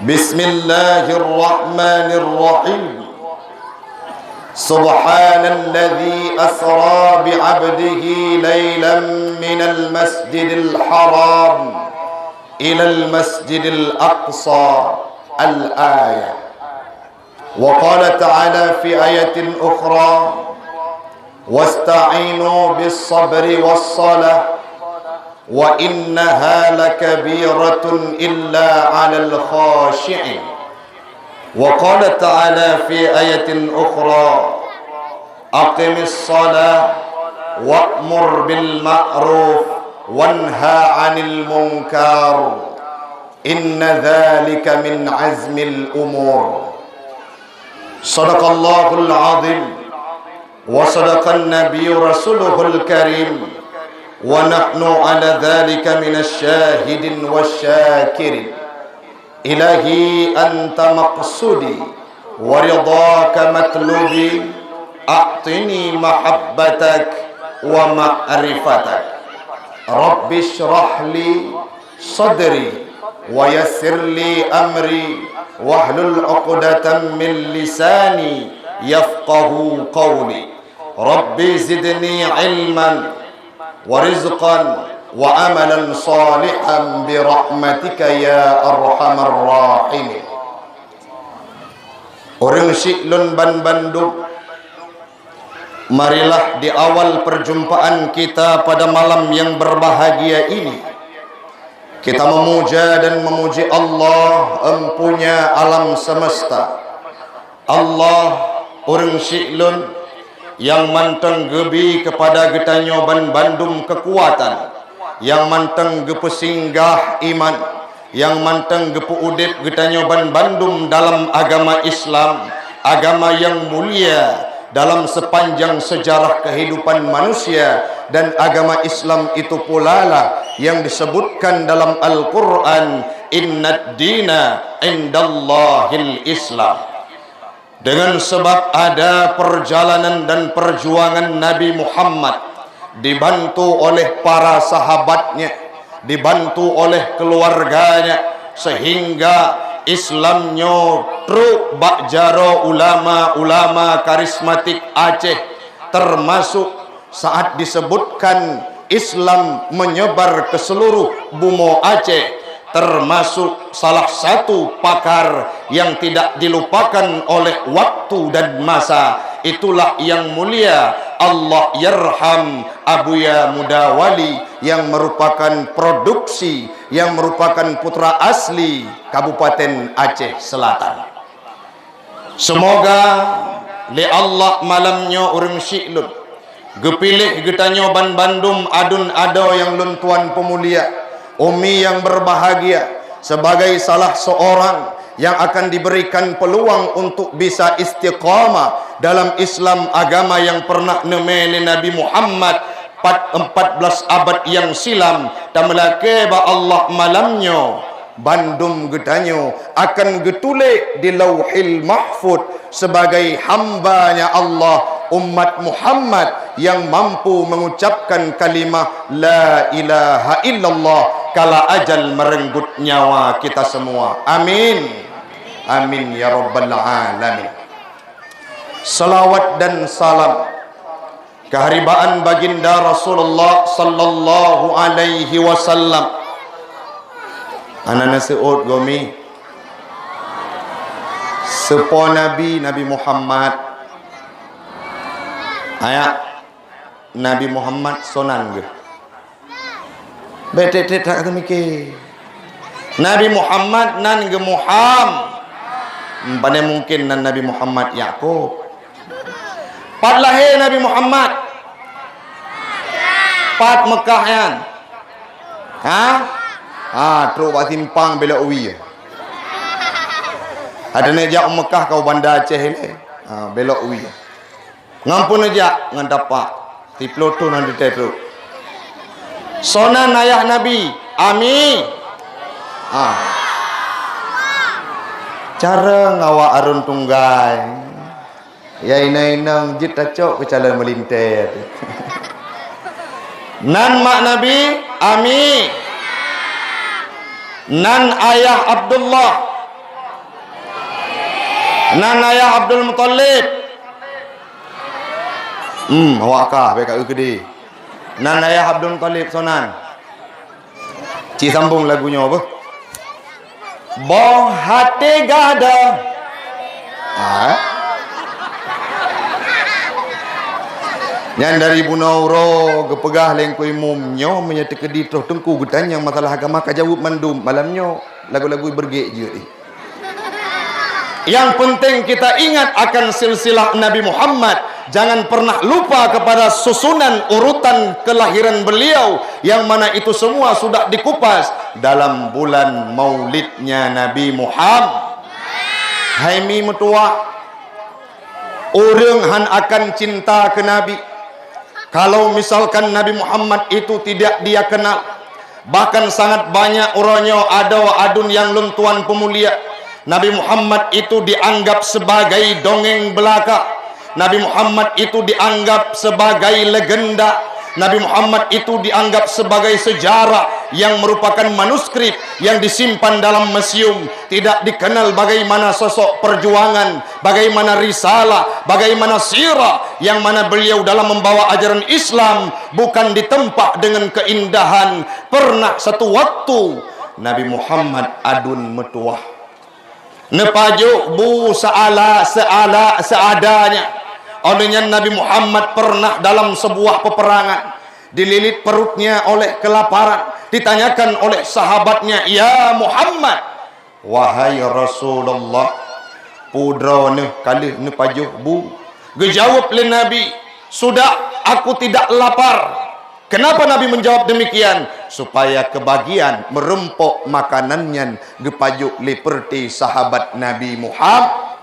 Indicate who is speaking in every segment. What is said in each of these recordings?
Speaker 1: بسم الله الرحمن الرحيم. سبحان الذي أسرى بعبده ليلا من المسجد الحرام إلى المسجد الأقصى الآية. وقال تعالى في آية أخرى: واستعينوا بالصبر والصلاة وإنها لكبيرة إلا على الخاشعين. وقال تعالى في آية أخرى: أقم الصلاة وأمر بالمعروف وانهى عن المنكر إن ذلك من عزم الأمور. صدق الله العظيم وصدق النبي رسوله الكريم ونحن على ذلك من الشاهدين والشاكرين. إلهي أنت مقصودي ورضاك مطلوبي، أعطني محبتك ومعرفتك. رب اشرح لي صدري ويسر لي أمري واحلل عقدة من لساني يفقه قولي. رب زدني علما ورزقا وعملا صالحا برحمتك يا أرحم الراحمين. Orang Syiklun Ban Bandung, marilah di awal perjumpaan kita pada malam yang berbahagia ini, kita memuja dan memuji Allah, empunya alam semesta. Allah orang Syiklun yang manteng gebi kepada getanyo Ban Bandung kekuatan, yang manteng gepesinggah iman, yang manteng gepuudip getanyo Ban Bandung dalam agama Islam, agama yang mulia dalam sepanjang sejarah kehidupan manusia. Dan agama Islam itu pula lah yang disebutkan dalam Al-Quran, innad dina indallahil Islam. Dengan sebab ada perjalanan dan perjuangan Nabi Muhammad, dibantu oleh para sahabatnya, dibantu oleh keluarganya, sehingga Islamnya truk bakjaro ulama-ulama karismatik Aceh, termasuk saat disebutkan Islam menyebar ke seluruh bumi Aceh, termasuk salah satu pakar yang tidak dilupakan oleh waktu dan masa, itulah yang mulia Allah yarham Abuya Mudawali, yang merupakan produksi, yang merupakan putra asli Kabupaten Aceh Selatan. Semoga li Allah malamnya orang Syiklun gepilih getanyo Ban Bandung adun ado yang luntuan pemulia, Umi yang berbahagia sebagai salah seorang yang akan diberikan peluang untuk bisa istiqamah dalam Islam, agama yang pernah nemeni Nabi Muhammad 14 abad yang silam. Tamelake ba Allah malamnya Bandung getanyo akan getule di Lauhil Mahfud sebagai hambanya Allah, umat Muhammad yang mampu mengucapkan kalimah la ilaha illallah kala ajal merenggut nyawa kita semua. Amin. Amin ya rabbal alamin. Salawat dan salam keharibaan baginda Rasulullah sallallahu alaihi wasallam. Anana seut gomi sepo Nabi Muhammad, ayat Nabi Muhammad sonan ge bete tak kata mikir Nabi Muhammad nan ge Muham pada mungkin nan Nabi Muhammad Yakub pat lahir Nabi Muhammad pat Mekah yan terus buat simpang bela uwi ada nejak Mekah kau bandar Aceh ni bela uwi ngampun aja ngan dapat ti ploto nan ditetu sonan ayah Nabi Ami cara ngawa arun tunggai ya inang jit acok ke calon melintir nan mak Nabi Ami, nan ayah Abdullah Nan ayah Abdul Muttalib. Awak kah baik kat gede. Nan ayah Abdul Muttalib sonan. Ci sambung lagunya apa? Boh hati gada. Yang dari Bunauro gepegah lengkui mumnyo menyata kedi toh tengku getanya masalah agama kajawab mandum malamnya lagu-lagu bergek je. Yang penting kita ingat akan silsilah Nabi Muhammad. Jangan pernah lupa kepada susunan urutan kelahiran beliau, yang mana itu semua sudah dikupas dalam bulan maulidnya Nabi Muhammad. Hai mi metua, orang han akan cinta ke Nabi. Kalau misalkan Nabi Muhammad itu tidak dia kenal, bahkan sangat banyak orangnya ada adun yang luntuan pemulia. Nabi Muhammad itu dianggap sebagai dongeng belaka. Nabi Muhammad itu dianggap sebagai legenda. Nabi Muhammad itu dianggap sebagai sejarah yang merupakan manuskrip yang disimpan dalam museum. Tidak dikenal bagaimana sosok perjuangan, bagaimana risalah, bagaimana sirah, yang mana beliau dalam membawa ajaran Islam bukan ditempa dengan keindahan. Pernah satu waktu Nabi Muhammad adun metuah, nepajuk bu seadanya. Olehnya Nabi Muhammad pernah dalam sebuah peperangan dililit perutnya oleh kelaparan. Ditanyakan oleh sahabatnya, "Ya Muhammad, wahai Rasulullah, pudra ne kali ne pajuh bu." Gejawab oleh Nabi, "Sudah, aku tidak lapar." Kenapa Nabi menjawab demikian? Supaya kebagian merempok makanannya gepajuk leperti sahabat Nabi Muhammad.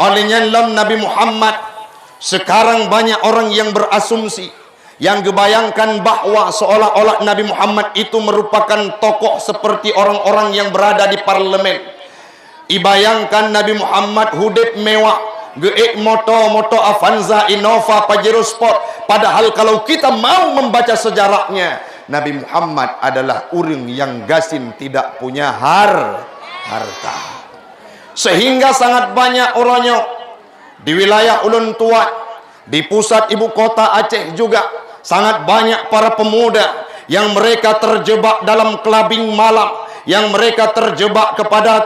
Speaker 1: Olehnya dalam Nabi Muhammad sekarang banyak orang yang berasumsi, yang kebayangkan bahwa seolah-olah Nabi Muhammad itu merupakan tokoh seperti orang-orang yang berada di parlemen. Ibayangkan Nabi Muhammad hudip mewah, geek moto Avanza, Innova, Pajero Sport. Padahal kalau kita mau membaca sejarahnya, Nabi Muhammad adalah orang yang gasin, tidak punya harta. Sehingga sangat banyak orangnya di wilayah Ulun Tuat, di pusat ibu kota Aceh juga sangat banyak para pemuda yang mereka terjebak dalam kelabing malam, yang mereka terjebak kepada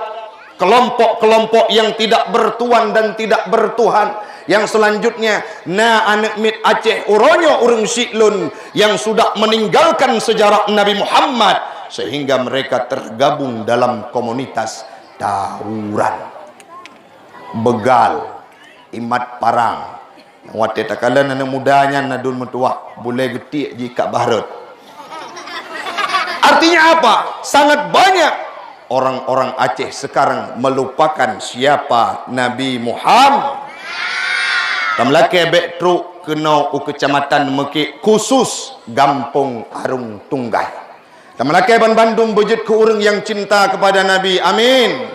Speaker 1: kelompok-kelompok yang tidak bertuan dan tidak bertuhan. Yang selanjutnya, anak mit Aceh uronyo urung siklun yang sudah meninggalkan sejarah Nabi Muhammad, sehingga mereka tergabung dalam komunitas tawuran, begal, imat parang. Wate takalan anak mudanya nadun metuah boleh getik jika bahrut. Artinya apa? Sangat banyak orang-orang Aceh sekarang melupakan siapa Nabi Muhammad. Tamlake betru kena kecamatan Mekik khusus Gampung Arung Tunggai. Tamlake Bandung bejut ke orang yang cinta kepada Nabi. Amin.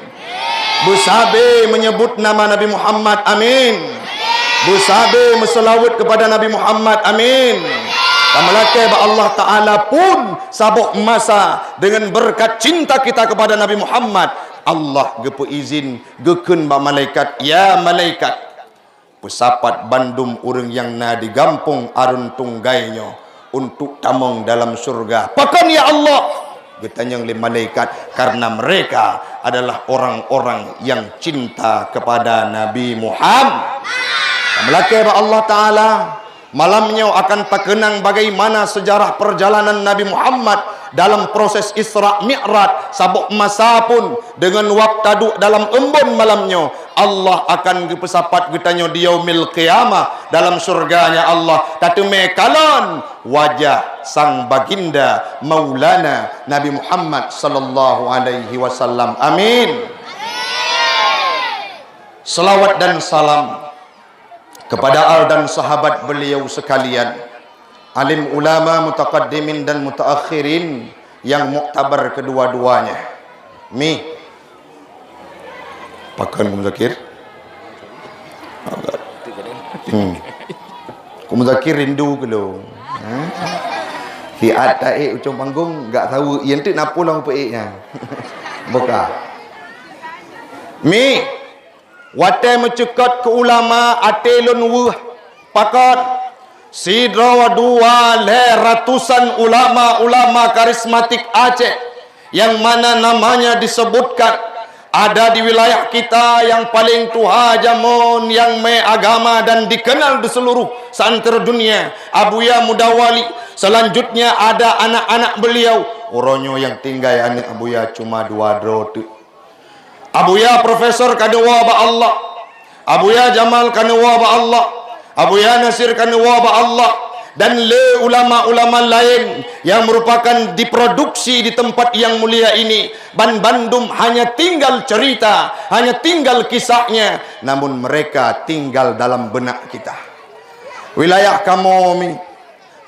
Speaker 1: Busabe menyebut nama Nabi Muhammad. Amin. Busabe meselawat kepada Nabi Muhammad. Amin. Tamlake Allah Ta'ala pun sabuk masa dengan berkat cinta kita kepada Nabi Muhammad, Allah gepu izin gekun ba malaikat, ya malaikat pesapat bandum urang yang na di Gampung Arun Tunggainya untuk tamong dalam surga. Pakan ya Allah, getanyang li malaikat, karena mereka adalah orang-orang yang cinta kepada Nabi Muhammad. Melake Allah Ta'ala malamnya akan tak kenang bagaimana sejarah perjalanan Nabi Muhammad dalam proses Isra Mi'raj. Sabuk masa pun dengan waktu dalam embun malamnya, Allah akan pesapat getanya di yaumil qiyamah dalam surganya Allah. Tatume kalon wajah sang baginda Maulana Nabi Muhammad sallallahu alaihi wasallam. Amin. Selawat dan salam kepada al dan sahabat beliau sekalian, alim ulama mutaqaddimin dan mutaakhirin yang muktabar kedua-duanya. Mi pakan kumzakir kumzakir rindu ke lo si ada ucap panggung enggak tahu yang tu nak pulang pe nya boka mi Wate mencekot ke ulama atelun wuh pakat sidra dua le ratusan ulama-ulama karismatik Aceh yang mana namanya disebutkan ada di wilayah kita yang paling tua jamun yang agama dan dikenal di seluruh santero dunia, Abuya Mudawali. Selanjutnya ada anak-anak beliau, oronyo yang tinggal anak Abuya cuma 2 drot. Abuya Profesor Kadewa ba Allah, Abuya Jamal Kadewa ba Allah, Abuya Nasir Kadewa ba Allah, dan le ulama-ulama lain yang merupakan diproduksi di tempat yang mulia ini. Ban Bandung hanya tinggal cerita, hanya tinggal kisahnya, namun mereka tinggal dalam benak kita. Wilayah kamu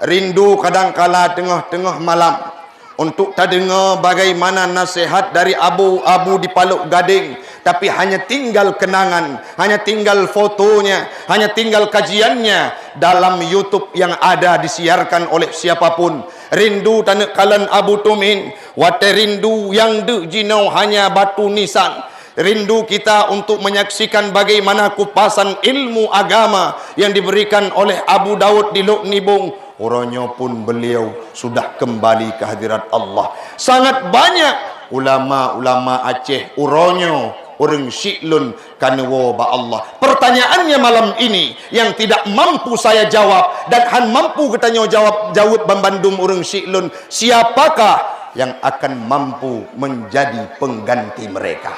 Speaker 1: rindu kadangkala tengah-tengah malam untuk tak dengar bagaimana nasihat dari abu-abu di Paluk Gading, tapi hanya tinggal kenangan, hanya tinggal fotonya, hanya tinggal kajiannya dalam YouTube yang ada disiarkan oleh siapapun. Rindu tanah kalan Abu Tumin, wate rindu yang de jinau hanya batu nisan. Rindu kita untuk menyaksikan bagaimana kupasan ilmu agama yang diberikan oleh Abu Daud di Luk Nibung. Orangnya pun beliau sudah kembali ke hadirat Allah. Sangat banyak ulama-ulama Aceh orangnya orang syiklun kanwa ba Allah. Pertanyaannya malam ini yang tidak mampu saya jawab dan han mampu katanya jawab Bandung orang syiklun, siapakah yang akan mampu menjadi pengganti mereka?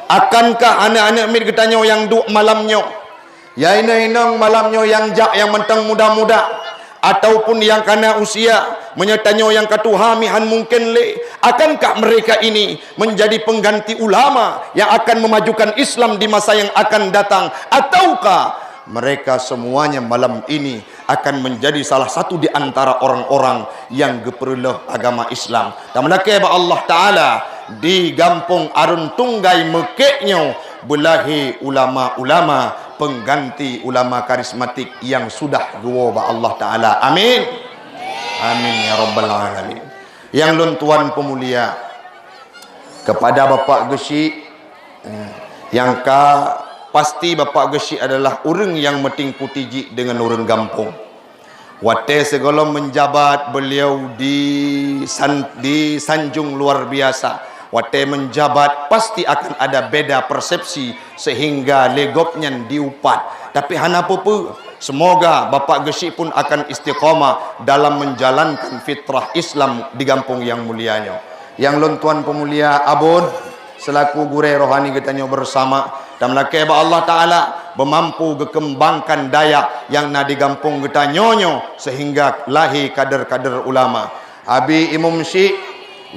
Speaker 1: Akankah anak-anak mir katanya yang duk malamnya, ya inang malamnya yang jak yang mentang muda-muda, ataupun yang kena usia menyertanya yang katuhamihan mungkin le, akankah mereka ini menjadi pengganti ulama yang akan memajukan Islam di masa yang akan datang, ataukah mereka semuanya malam ini akan menjadi salah satu di antara orang-orang yang geperulah agama Islam? Dan melakih Allah Ta'ala di Gampung Arun Tunggai Mekeknya belahi ulama-ulama pengganti ulama karismatik yang sudah dua ba Allah Ta'ala. Amin. Amin ya Rabbal Alamin. Yang luntuan pemulia kepada Bapak Gesi, yang pasti Bapak Gesi adalah orang yang metingku tiji dengan orang Gampung. Wate segala menjabat beliau di sanjung luar biasa. Wate menjabat pasti akan ada beda persepsi sehingga legoknya diupat. Tapi hanapupu, semoga Bapak Gesi pun akan istiqamah dalam menjalankan fitrah Islam di Gampung yang mulianya. Yang lontuan pemulia Abun selaku gure rohani kitanya bersama dan melakih Allah Ta'ala memampu kekembangkan daya yang na di Gampung kita nyonyo sehingga lahir kader-kader ulama. Abi Imam Syekh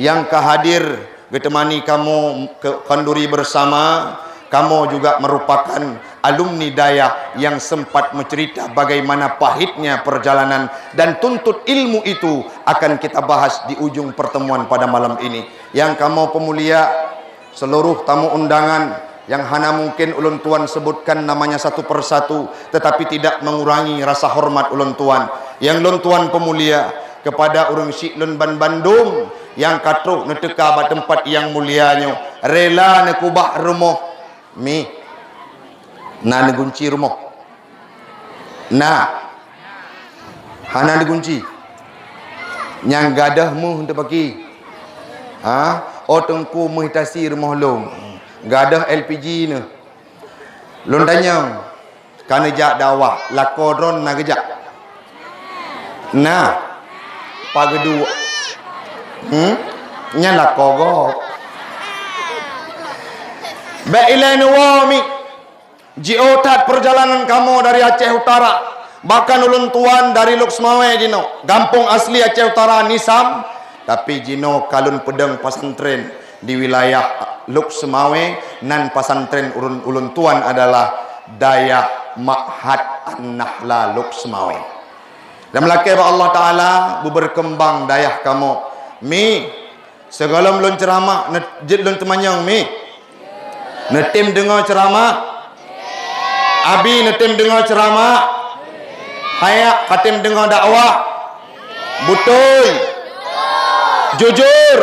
Speaker 1: yang kehadir ditemani kamu ke kanduri bersama, kamu juga merupakan alumni daya yang sempat mencerita bagaimana pahitnya perjalanan dan tuntut ilmu itu akan kita bahas di ujung pertemuan pada malam ini. Yang kamu pemulia, seluruh tamu undangan yang hana mungkin ulun tuan sebutkan namanya satu persatu, tetapi tidak mengurangi rasa hormat ulun tuan. Yang ulun tuan pemulia kepada orang Syiklun Bandung yang katruk neteka ba tempat yang mulianya, rela nekubah rumah mi na negunci rumah na hana negunci nyang gadahmu hendak bagi tengku menghitasi rumah long gadah LPG ne lon tanya kana jak dakwah lakodron na gejak na pagedua nyala kogok bailani wami jiotat perjalanan kamu dari Aceh Utara, bahkan ulun tuan dari Luksmawe jino Gampung asli Aceh Utara Nisam, tapi jino kalun pedang pasantren di wilayah Luksmawe nan pasantren ulun tuan adalah Daya Ma'had An-Nahla Luksmawe. Dan melakih Allah Ta'ala berkembang dayah kamu mi segala belum ceramah lun temanyang mi netim dengar ceramah abi netim dengar ceramah hayak katim dengar dakwah betul jujur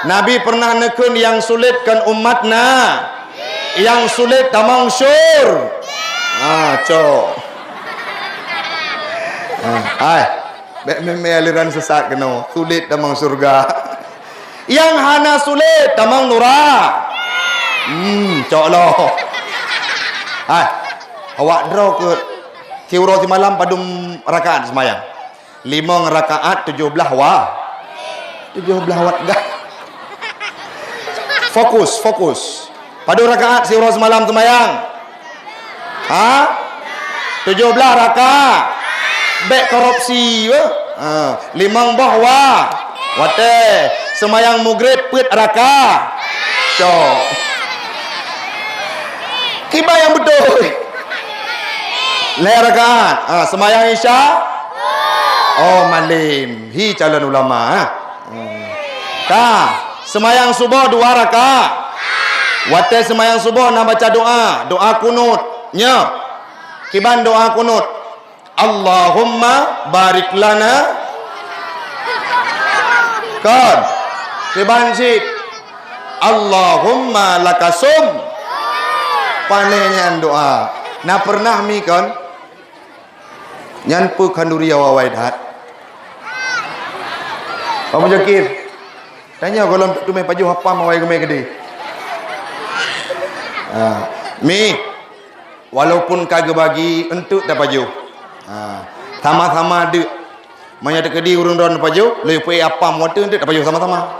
Speaker 1: Nabi pernah nekun yang sulitkan umatna Yang sulit tamang syur. Cok. Hai. Meme aliran sesat kena. Sulit tamang surga. Yang hana sulit tamang nura. Cok loh. Hai. Awak draw ke Tiuro di malam padum rakaat semayang. 5 rakaat 17 wa. 17 watt dah. Fokus. Padu rakaat Tiuro semalam semayang. 17 rakaat. Bek korupsi we. 5 bahwa. Wate semayang maghrib put rakaat. Cok. Kiba yang betul. Rakaat. Semayang Isya. Malim. Hi calon ulama. Semayang subuh 2 rakaat. Wate semayang subuh nak baca doa kunut. Kiban doa kunut. Allahumma barik lana. Kan. Kiban sit. Allahumma lakasum. Panenyan doa. Nah pernah mi kan nyanpu kanduria wawaidat kamu jakir tanya kalau tu mai paju apa mawai gemai gede mi walaupun kagak bagi entuk dah paju sama-sama ada manya dekedi urung ron paju lepai apa mau tu entuk dah paju sama-sama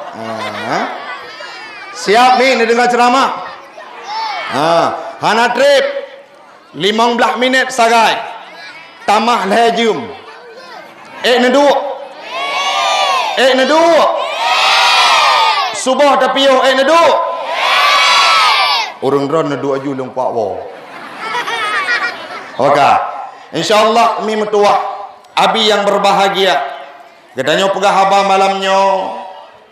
Speaker 1: siap mi ni dengar ceramah hana trip 15 minit sagai tamah lejum neduk subuh tapiyo neduk urung ron neduk aju long pak wo okey insyaallah mi metua abi yang berbahagia katanya pegah haba malamnya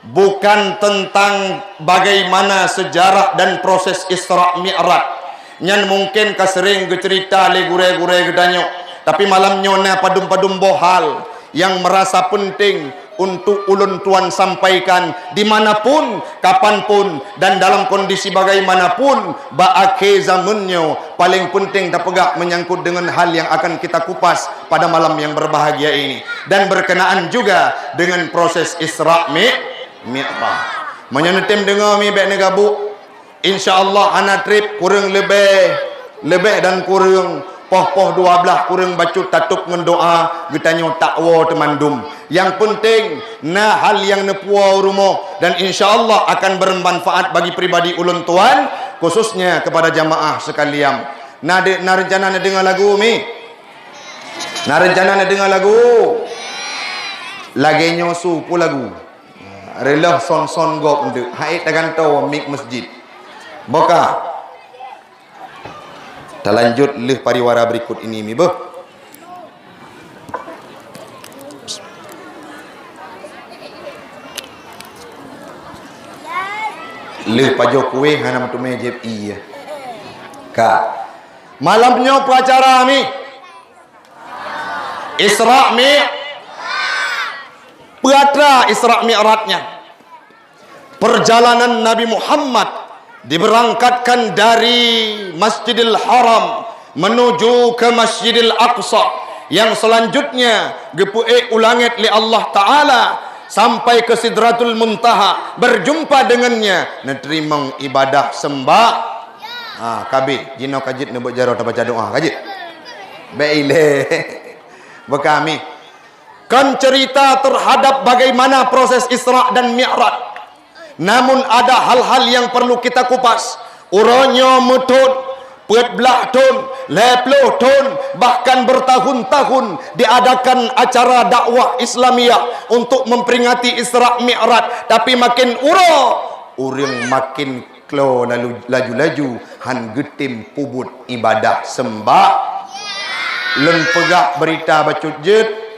Speaker 1: bukan tentang bagaimana sejarah dan proses Isra Mi'raj nyan mungkin kasering cerita le gure-gure gedanyo tapi malamnya na padum-padum bohal yang merasa penting untuk ulun tuan sampaikan dimanapun, kapanpun dan dalam kondisi bagaimanapun ba'ake zamannya paling penting terpegak menyangkut dengan hal yang akan kita kupas pada malam yang berbahagia ini dan berkenaan juga dengan proses Isra Mi'raj. Menyenetim dengar mi baik negabu InsyaAllah anak trip kurang lebih dan kurang poh-poh 12 kurang baca tatuk ngendoa getanya takwa temandum. Yang penting nah hal yang nepua rumah dan insyaallah akan bermanfaat bagi pribadi ulun tuan khususnya kepada jamaah sekalian. Nah rencana nak dengar lagu mi. Nah rencana nak dengar lagu. Lagi nyosu pu lagu. Relah son gop ndek. Hai tagan tahu mik masjid. Boka. Kita lanjut leh pariwara berikut ini mi beh. Leh pajo kue hanam tu mejep iya. Ka. Malamnya acara mi. Isra mi. Patra Isra Mi'rajnya. Perjalanan Nabi Muhammad diberangkatkan dari Masjidil Haram menuju ke Masjidil Aqsa yang selanjutnya gepu'e ulangit li Allah Ta'ala sampai ke Sidratul Muntaha berjumpa dengannya neterimang ibadah sembah kabit jino kajit nebuk jaro baca doa kajit baile bekami kan cerita terhadap bagaimana proses Isra dan Mi'raj. Namun ada hal-hal yang perlu kita kupas. Uronyo metod, puet belah ton, leploh ton, bahkan bertahun-tahun diadakan acara dakwah Islamiyah untuk memperingati Isra Mi'raj. Tapi makin urang makin klo laju-laju han getim pubut ibadah sembah. Len pegak berita bacut jet.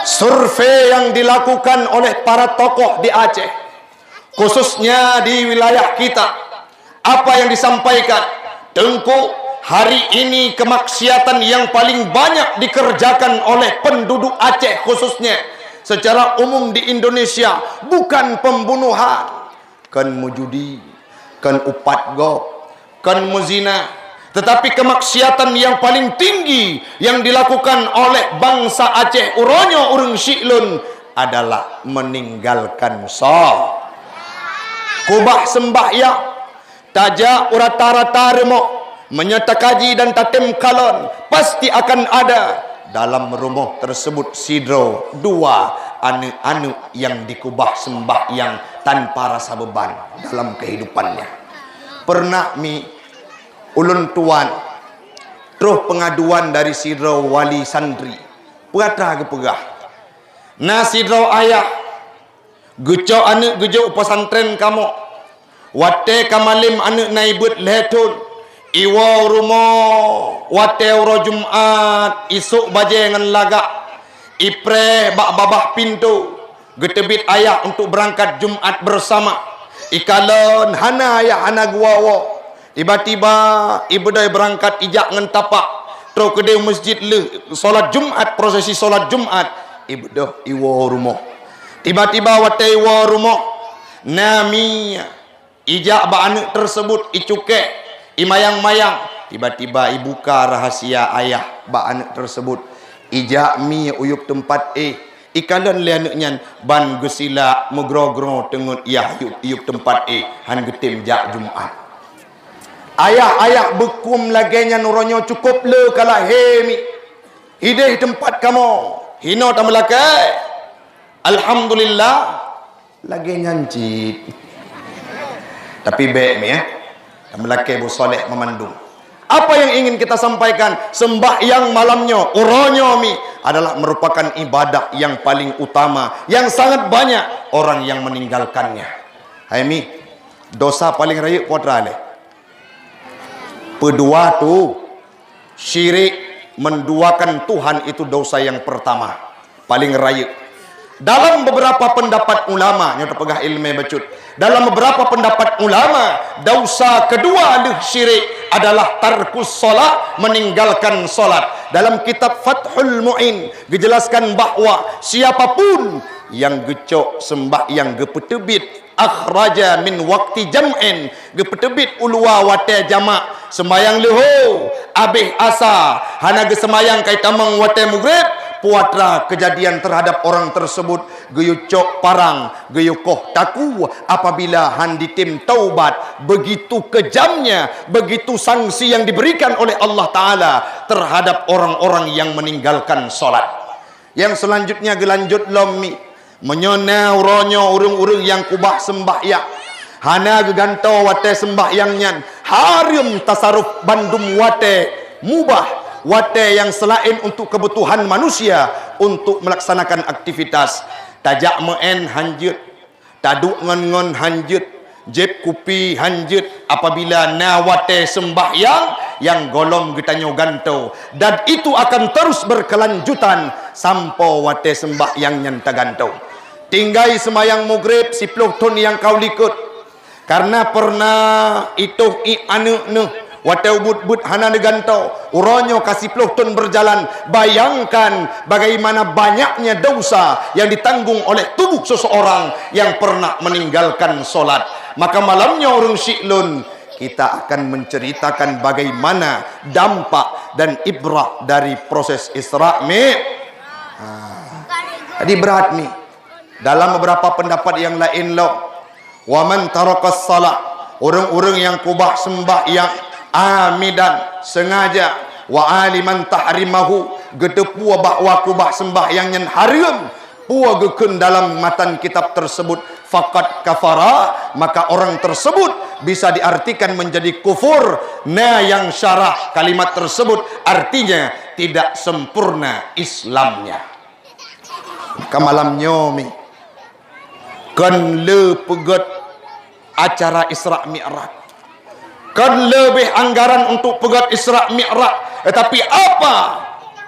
Speaker 1: Survei yang dilakukan oleh para tokoh di Aceh, khususnya di wilayah kita, apa yang disampaikan Tengku hari ini kemaksiatan yang paling banyak dikerjakan oleh penduduk Aceh khususnya secara umum di Indonesia bukan pembunuhan, kan mujudi, kan upat gop, kan muzina. Tetapi kemaksiatan yang paling tinggi yang dilakukan oleh bangsa Aceh uronyo urang Syiklun adalah meninggalkan salat. Kubah sembahyang taja uratara remo menyata kaji dan tatem kalon pasti akan ada dalam rumah tersebut sidro dua anu-anu yang dikubah sembahyang tanpa rasa beban dalam kehidupannya. Pernah ulun tuan terus pengaduan dari sidro wali santri pegatra gepegah na sidro ayah guco anu gujo pesantren kamu wate kamalim anu naibut lehetun iwa rumo wate uro Jumat isuk baje ngan laga ipre bak babah pintu getebit ayah untuk berangkat Jumat bersama ikalon hana ayah hana guawo tiba-tiba ibu dah berangkat ijak ngan tapak terus ke masjid le solat Jumat prosesi solat Jumat ibu dah iwa rumo tiba-tiba wate iwa rumo nami ijak ba anak tersebut icuke imayang-mayang tiba-tiba ibuka rahasia ayah ba anak tersebut ijak mi uyuk tempat ikalan le anaknya ban gesila megrogro tengut yah uyuk tempat han getim jak Jumat ayah bekum lagenya nuronyo cukup le kalah hemi hideh tempat kamu hino tamelakai alhamdulillah lagi nyancit tapi baik ya melaki bu soleh memandung. Apa yang ingin kita sampaikan sembahyang malamnya uronyo adalah merupakan ibadah yang paling utama yang sangat banyak orang yang meninggalkannya. Hai dosa paling raya potrale kedua tu syirik menduakan Tuhan itu dosa yang pertama paling raya. Dalam beberapa pendapat ulama yang terpegah ilmu bacut dalam beberapa pendapat ulama dosa kedua adalah syirik adalah tarkus solat meninggalkan solat. Dalam kitab Fathul Mu'in dijelaskan bahawa siapapun yang gecok sembahyang gepetebit akhraja min waktu jam'in gepetebit ulua wate jamak sembahyang leho abih asa hana ge sembahyang kai tamang wate maghrib puatra kejadian terhadap orang tersebut geyucok parang geyukoh taku apabila handitim taubat begitu kejamnya begitu sanksi yang diberikan oleh Allah Ta'ala terhadap orang-orang yang meninggalkan solat. Yang selanjutnya gelanjut lomi menyona uronyo urung-urung yang kubah sembahyang hana gegantau wate sembahyangnya harim tasaruf bandum wate mubah wate yang selain untuk kebutuhan manusia untuk melaksanakan aktivitas tajak meen hanjut taduk ngon hanjut jeb kupi hanjut apabila na wate sembahyang yang golong getanyo gantau dan itu akan terus berkelanjutan sampai wate sembahyang yang tagantau tinggai semayang maghrib 10 ton yang kau likut karena pernah itu anu wate ubud-bud hana negantau uronyo kasih ton berjalan. Bayangkan bagaimana banyaknya dosa yang ditanggung oleh tubuh seseorang yang pernah meninggalkan solat. Maka malamnya urung Syiklun kita akan menceritakan bagaimana dampak dan ibrah dari proses Isra' Jadi berat dalam beberapa pendapat yang lain wa man tarakas salat orang-orang yang kubah sembahyang amidan sengaja wa aliman tahrimahu gedepua bahwa kubah sembahyang yang haram pua gekun dalam matan kitab tersebut faqad kafara maka orang tersebut bisa diartikan menjadi kufur. Nah yang syarah kalimat tersebut artinya tidak sempurna Islamnya. Maka malamnya kan le pegat acara Isra' Mi'raj kan lebih anggaran untuk pegat Isra' Mi'raj. Tetapi apa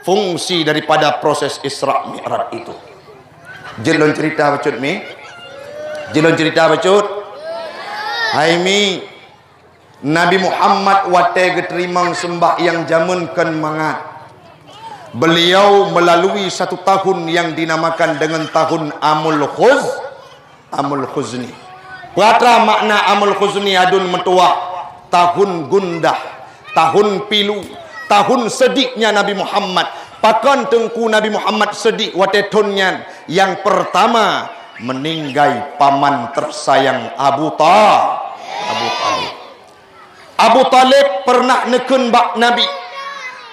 Speaker 1: fungsi daripada proses Isra' Mi'raj itu? Jelon cerita bacut jelon cerita bacut hai Nabi Muhammad wate geterimang sembah yang jamun kan mangat beliau melalui satu tahun yang dinamakan dengan tahun Amul Khuzni. Berapa makna Amul Khuzni adun metuah tahun gundah, tahun pilu, tahun sedihnya Nabi Muhammad. Pakan tengku Nabi Muhammad sedih watetonnya. Yang pertama meninggai paman tersayang Abu Talib. Abu Talib pernah neken bak Nabi,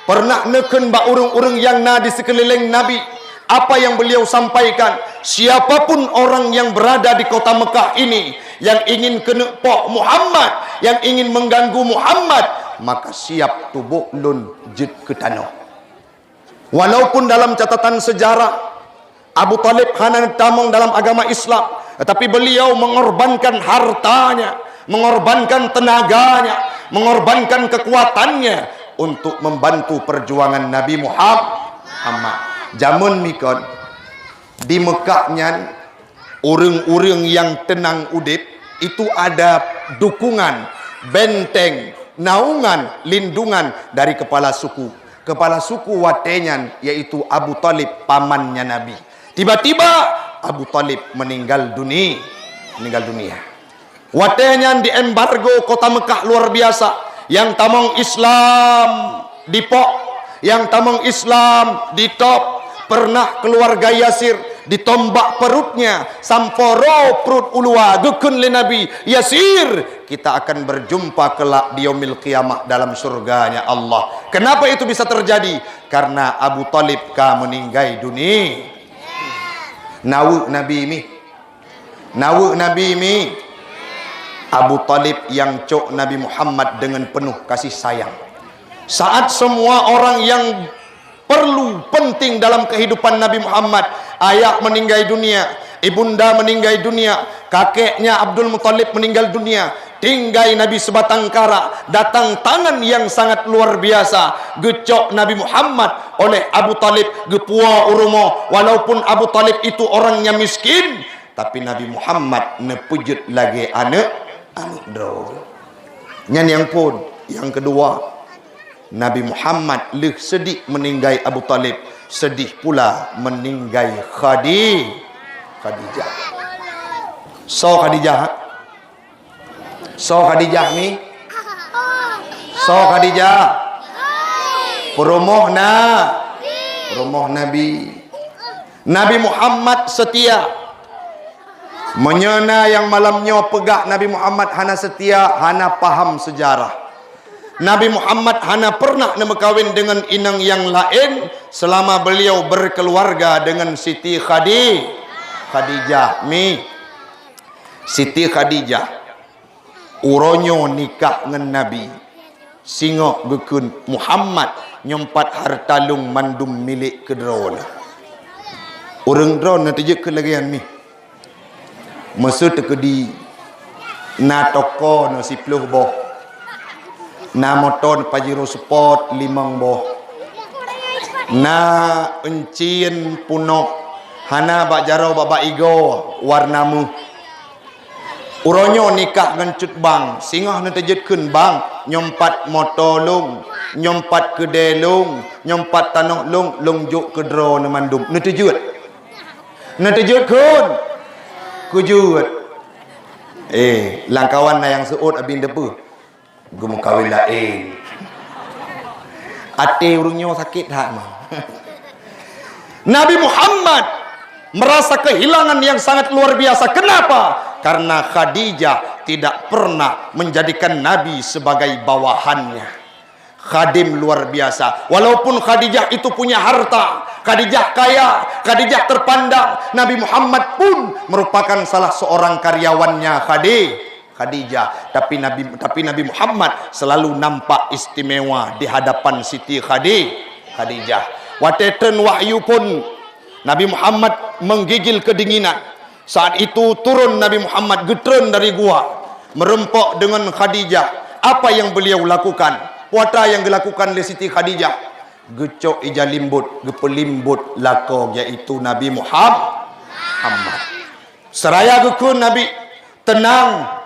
Speaker 1: pernah neken bak urung-urung yang di sekeliling Nabi. Apa yang beliau sampaikan, siapapun orang yang berada di kota Mekah ini yang ingin kena pok Muhammad, yang ingin mengganggu Muhammad, maka siap tubuh lun jid ke tanah. Walaupun dalam catatan sejarah Abu Talib hanya tamong dalam agama Islam, tetapi beliau mengorbankan hartanya, mengorbankan tenaganya, mengorbankan kekuatannya untuk membantu perjuangan Nabi Muhammad. Zaman mikon di Mekahnya orang-orang yang tenang udip itu ada dukungan, benteng, naungan, lindungan dari kepala suku. Kepala suku watenyan yaitu Abu Talib, pamannya Nabi. Tiba-tiba Abu Talib meninggal dunia. Watenyan di embargo kota Mekah luar biasa. Yang tamong Islam dipok, yang tamong Islam ditop. Pernah keluarga Yasir ditombak perutnya, samporo perut ulua gekun le Nabi Yasir, kita akan berjumpa kelak di yaumil qiyamah dalam surganya Allah. Kenapa itu bisa terjadi? Karena Abu Talib meninggal dunia. Nawu Nabi mi Abu Talib yang cok Nabi Muhammad dengan penuh kasih sayang. Saat semua orang yang perlu penting dalam kehidupan Nabi Muhammad, ayah meninggal dunia, ibunda meninggal dunia, kakeknya Abdul Muthalib meninggal dunia, tinggal Nabi sebatang kara, datang tangan yang sangat luar biasa, gecok Nabi Muhammad oleh Abu Talib, gepua urumo. Walaupun Abu Talib itu orangnya miskin, tapi Nabi Muhammad nepujut lagi anak dro. Yang pun yang kedua, Nabi Muhammad leh sedih meninggai Abu Talib, sedih pula meninggai Khadijah. So Khadijah ni, Khadijah perumoh Nabi. Nabi Muhammad setia, menyena yang malamnya pegak Nabi Muhammad hana setia, hana paham sejarah. Nabi Muhammad hana pernah berkahwin dengan inang yang lain selama beliau berkeluarga dengan Siti Khadijah. Siti Khadijah uronyo nikah dengan Nabi, singo gekun Muhammad nyempat hartalung mandum milik kedrona. Orang drone natijak ke lagian mi. Masa tekedi na toko no si pluh boh. Na motor Pajero Sport 5 boh. Na encien puno hana bak jaro bak igo warnamu. Uronyo nikah dengan cut bang, singah na terjetkeun bang, nyompat motor long, nyompat kedai long, nyompat tanah long juk kedro na mandum. Na terjut kun. Kujut. Langkawan na yang seut abin depu. Gue mau kawin lain. Ate urungnya sakit hak mah. Nabi Muhammad merasa kehilangan yang sangat luar biasa. Kenapa? Karena Khadijah tidak pernah menjadikan Nabi sebagai bawahannya. Khadim luar biasa. Walaupun Khadijah itu punya harta, Khadijah kaya, Khadijah terpandang, Nabi Muhammad pun merupakan salah seorang karyawannya Khadijah, tapi Nabi Muhammad selalu nampak istimewa di hadapan Siti Khadijah. Wateten wahyu pun Nabi Muhammad menggigil kedinginan. Saat itu turun Nabi Muhammad getren dari gua, merempok dengan Khadijah. Apa yang beliau lakukan? Puata yang dilakukan oleh Siti Khadijah, gecok ija limbut, gepelimbut lako, yaitu Nabi Muhammad. Seraya gekun Nabi tenang,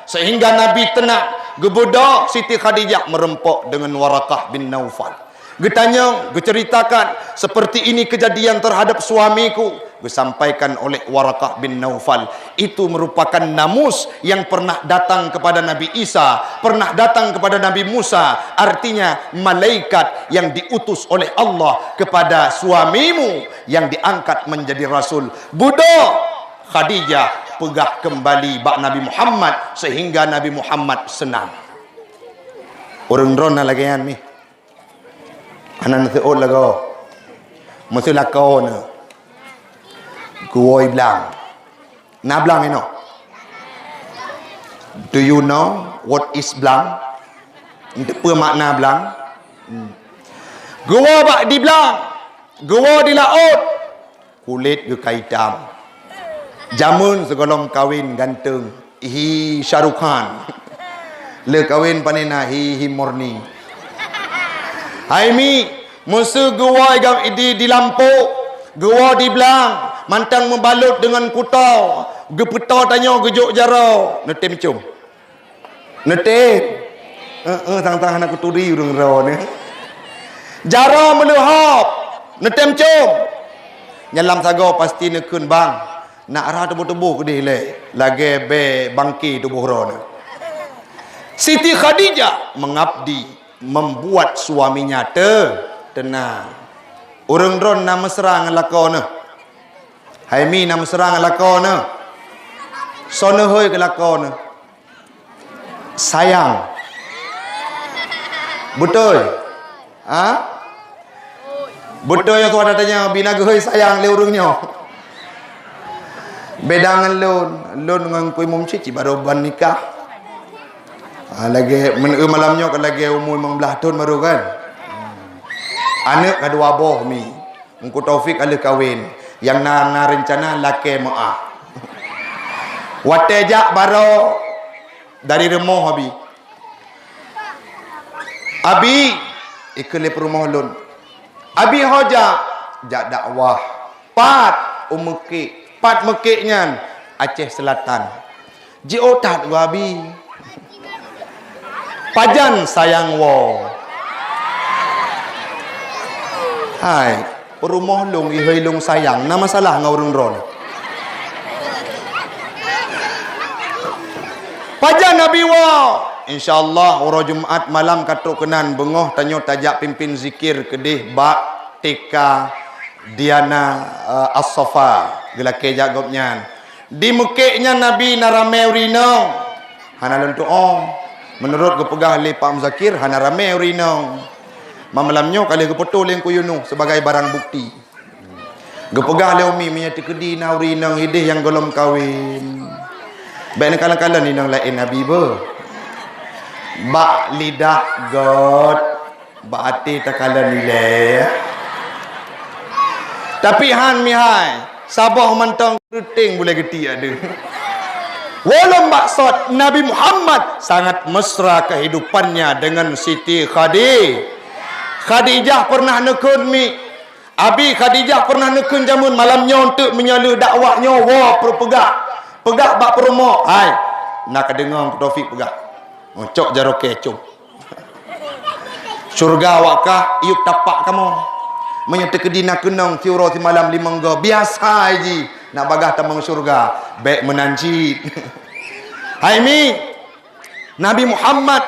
Speaker 1: sehingga Nabi tenang. Gebudak Siti Khadijah merempok dengan Warakah bin Naufal. Getanya, geceritakan, seperti ini kejadian terhadap suamiku. disampaikan oleh Waraqah bin Naufal. Itu merupakan namus yang pernah datang kepada Nabi Isa, pernah datang kepada Nabi Musa. Artinya malaikat yang diutus oleh Allah kepada suamimu yang diangkat menjadi rasul. Budak Khadijah pegah kembali bak Nabi Muhammad sehingga Nabi Muhammad senang. Orang drona lagi kan ni. Anak nanti old lagu. Mesti lakau ni. Gua bilang. Na bilang you know. Do you know what is bilang? Apa makna bilang? Gua bak di bilang. Gua di laut. Kulit ke hitam. Jamun segolong kawin ganteng. Hi Shahrukh Khan. Le kawin panina hi morning. Hai mi, musuh gua di lampu, gua di belang, mantang membalut dengan kutau, gepetau tanya gejuk jaro, netem cum. Netem. Tang-tang anak kuturi urang raw ni. Jaro meluhap, netem cum. Nyalam sago pasti nekun bang. Nak arah tubuh-tubuh ke dia le. Lagi be bangki tubuh ron. Siti Khadijah mengabdi, membuat suaminya tenang. Orang dron nama serang lakona. Hai mi nama serang lakona. Sono hoy ke lakona. Sayang. Betul? Ha? Betul yang tuan tanya bina gehoy sayang le urungnya. Bedangan lon dengan kuih mumcici baru ban nikah. Lagi malamnya kan lagi umur 15 tahun baru kan. Anak kedua boh mi. Engkau Taufik ada kahwin. Yang na rencana laki maaf. Watejak baru dari rumah abi. Abi ikut rumah lun. Abi hoja jak dakwah. Pat umukik. Pat mekiknya Aceh Selatan. Ji otat gua abi. Pajan sayang wo. Hai, perumah long ihai long sayang. Nama masalah ngau urang ron. Pajan Nabi wo. InsyaAllah orang Jumaat malam katuk kenan bengoh tanyo tajak pimpin zikir kedih bak Tika Diana As-Safa gelake jagopnya. Di mekeknya Nabi narame urino. Hanalun tu menurut kepegah oleh Pak Muzakir hana rame urinong. Malamnya kali kepetul yang kuyunu sebagai barang bukti. Kepegah oleh umi menyati kedi na urinong hidih yang golom kawin. Baik kala-kala ni nang lain Nabi ba. Bak lidah god, bak hati takala nilai. Tapi han mihai, sabah mantang keting boleh geti ada. Walau maksud Nabi Muhammad sangat mesra kehidupannya dengan Siti Khadijah pernah nekun mi. Abi Khadijah pernah nekun jamun malamnya untuk menyala dakwahnya. Wah pegah bak perumah. Hai, nak kedengar Taufik pegah. Cok jaro kecum. Surga wakah iuk tapak kamu. Menyata kedina kenang tiuro ti malam limangga. Biasa aja. Nak bagah tamang surga. Baik menanjit. Hai mi. Nabi Muhammad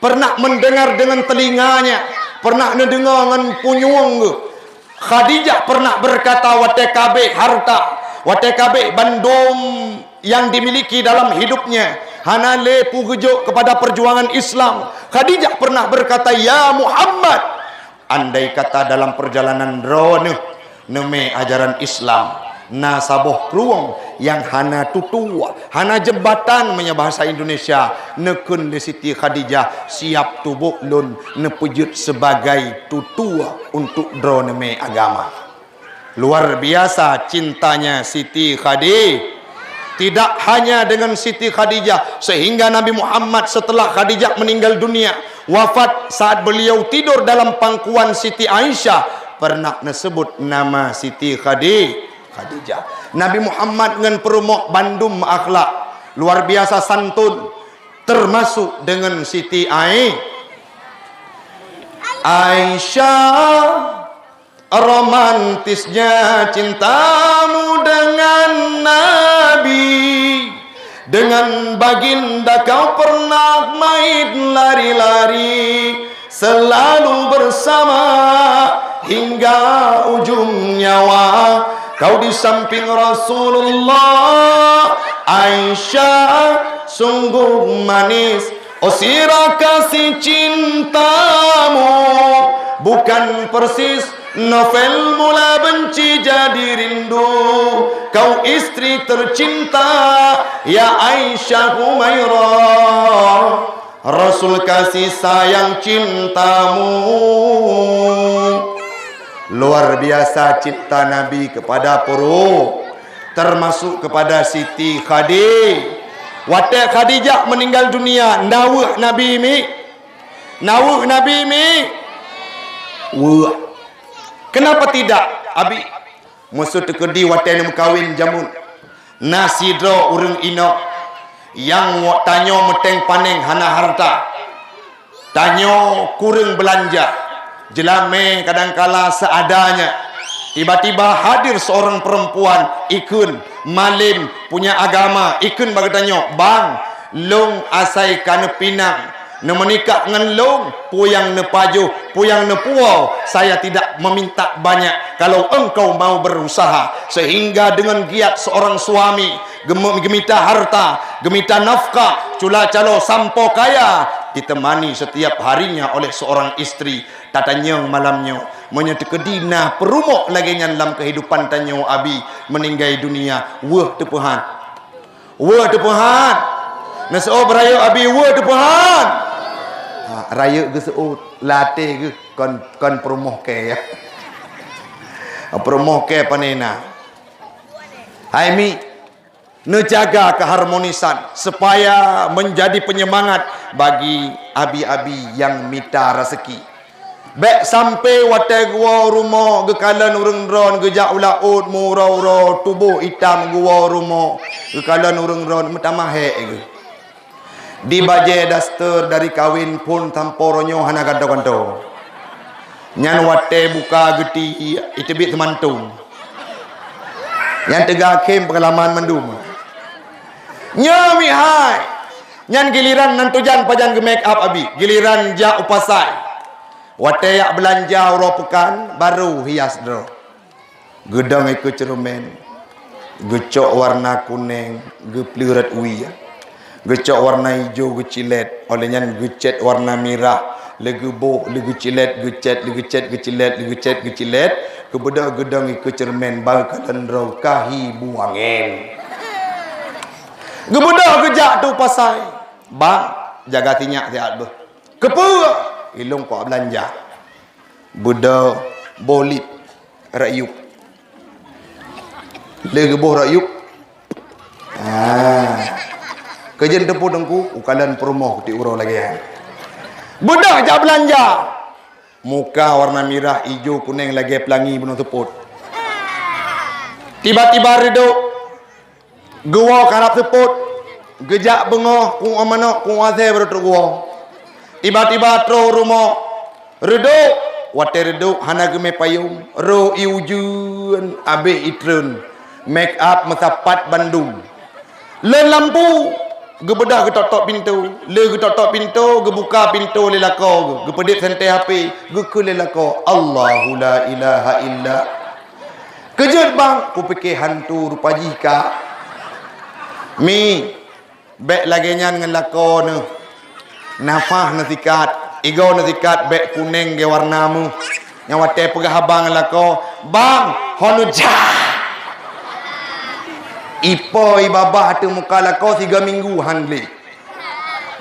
Speaker 1: pernah mendengar dengan telinganya. Pernah mendengar dengan punyung. Khadijah pernah berkata watekabeh harta. Watekabeh bandum yang dimiliki dalam hidupnya. Hana lepu gejuk kepada perjuangan Islam. Khadijah pernah berkata, ya Muhammad. Andai kata dalam perjalanan drone neme ajaran Islam na saboh keruang yang hana tutua, hana jembatan punya bahasa Indonesia nekun di Siti Khadijah siap tubuh lun nepujut sebagai tutua untuk drone neme agama. Luar biasa cintanya Siti Khadijah. Tidak hanya dengan Siti Khadijah, sehingga Nabi Muhammad setelah Khadijah meninggal dunia, wafat saat beliau tidur dalam pangkuan Siti Aisyah, pernah disebut nama Siti Khadijah. Nabi Muhammad dengan perumah bandum akhlak luar biasa santun, termasuk dengan Siti Aisyah. Romantisnya cintamu dengan Nabi. Dengan baginda kau pernah main lari-lari, selalu bersama hingga ujung nyawa. Kau di samping Rasulullah. Aisyah sungguh manis, oh sirah kasih cintamu bukan persis novel mula benci jadi rindu. Kau istri tercinta ya Aisyah Humairah, Rasul kasih sayang cintamu. Luar biasa cinta Nabi kepada Puru, termasuk kepada Siti Khadijah. Waktu Khadijah meninggal dunia, nawuh Nabi mi, nawuh Nabi mi. Wah, kenapa tidak? Abi musuh tekedi waktu ni kawin jamun nasi dro urung ino yang tanyo meteng paneng hana harta, tanyo kurang belanja, jelame kadangkala seadanya. Tiba-tiba hadir seorang perempuan ikun malim punya agama, ikun bagi tanyo, bang long asai kana pinang ne menikah dengan long puyang ne pajuh puyang ne puau, saya tidak meminta banyak kalau engkau mau berusaha. Sehingga dengan giat seorang suami gemita harta, gemita nafkah, cula calo sampo kaya, ditemani setiap harinya oleh seorang istri. Tatanya malamnya menyetekedi nah perumok lagi dalam kehidupan tanyo abi meninggal dunia. Wah tepuhan, wah tepuhan naso beraya abi, wah tepuhan raya ke seu latih ke kon perumok ke ya perumok ke panena. Hai mi nejaga keharmonisan supaya menjadi penyemangat bagi abi-abi yang minta rezeki. Bek sampai watai gua rumah gekalan urang ron gejak ulaut murau tubuh hitam gua rumah gekalan urang ron metamahe ge. Di baje daster dari kawin pun tamporonyo hana gado-gado. Nyan watai buka geti itebit temantung. Yang tegak kem pengalaman mendum. Nyami hai. Nyan giliran nantujan pajan ge make up abi, giliran ja upasai. Watayak belanja uro pekan baru hias dro. Gedang ikut cerumen, gecok warna kuning, geplirat uya, gecok warna hijau gecilet, olehnya gecet warna merah, legebo legecilet gecet legecet gecilet legecet gecilet, kebedah gedang ikut cerumen balkan dro kahi buangin. Gebedah gejak tu pasai, bang jaga tinyak tiap ber. Kepu ilung kau belanja budak bolip rayuk legeboh rayuk kejen tepu dengku ukalan perumoh ti uro lagi ya. Budak jak belanja muka warna merah hijau kuning lagi pelangi bunuh teput. Tiba-tiba reduk gua karap teput gejak bengoh ku amano ku ase berut gua. Tiba-tiba tro rumah reduk wate reduk hana geme payung ro iujun abe itrun make up mesapat Bandung le lampu gebedah getotok pintu le getotok pintu gebuka pintu le lako gepedit santai HP geku le lako Allahu la ilaha illa. Kejut bang ku fikir hantu rupa jika mi bek lagi nyan dengan lako ne nafah nasikat igau nasikat bek kuning ge warnamu nyawate pegah abang lako bang honuja ipo ibabah tu muka lako 3 minggu handli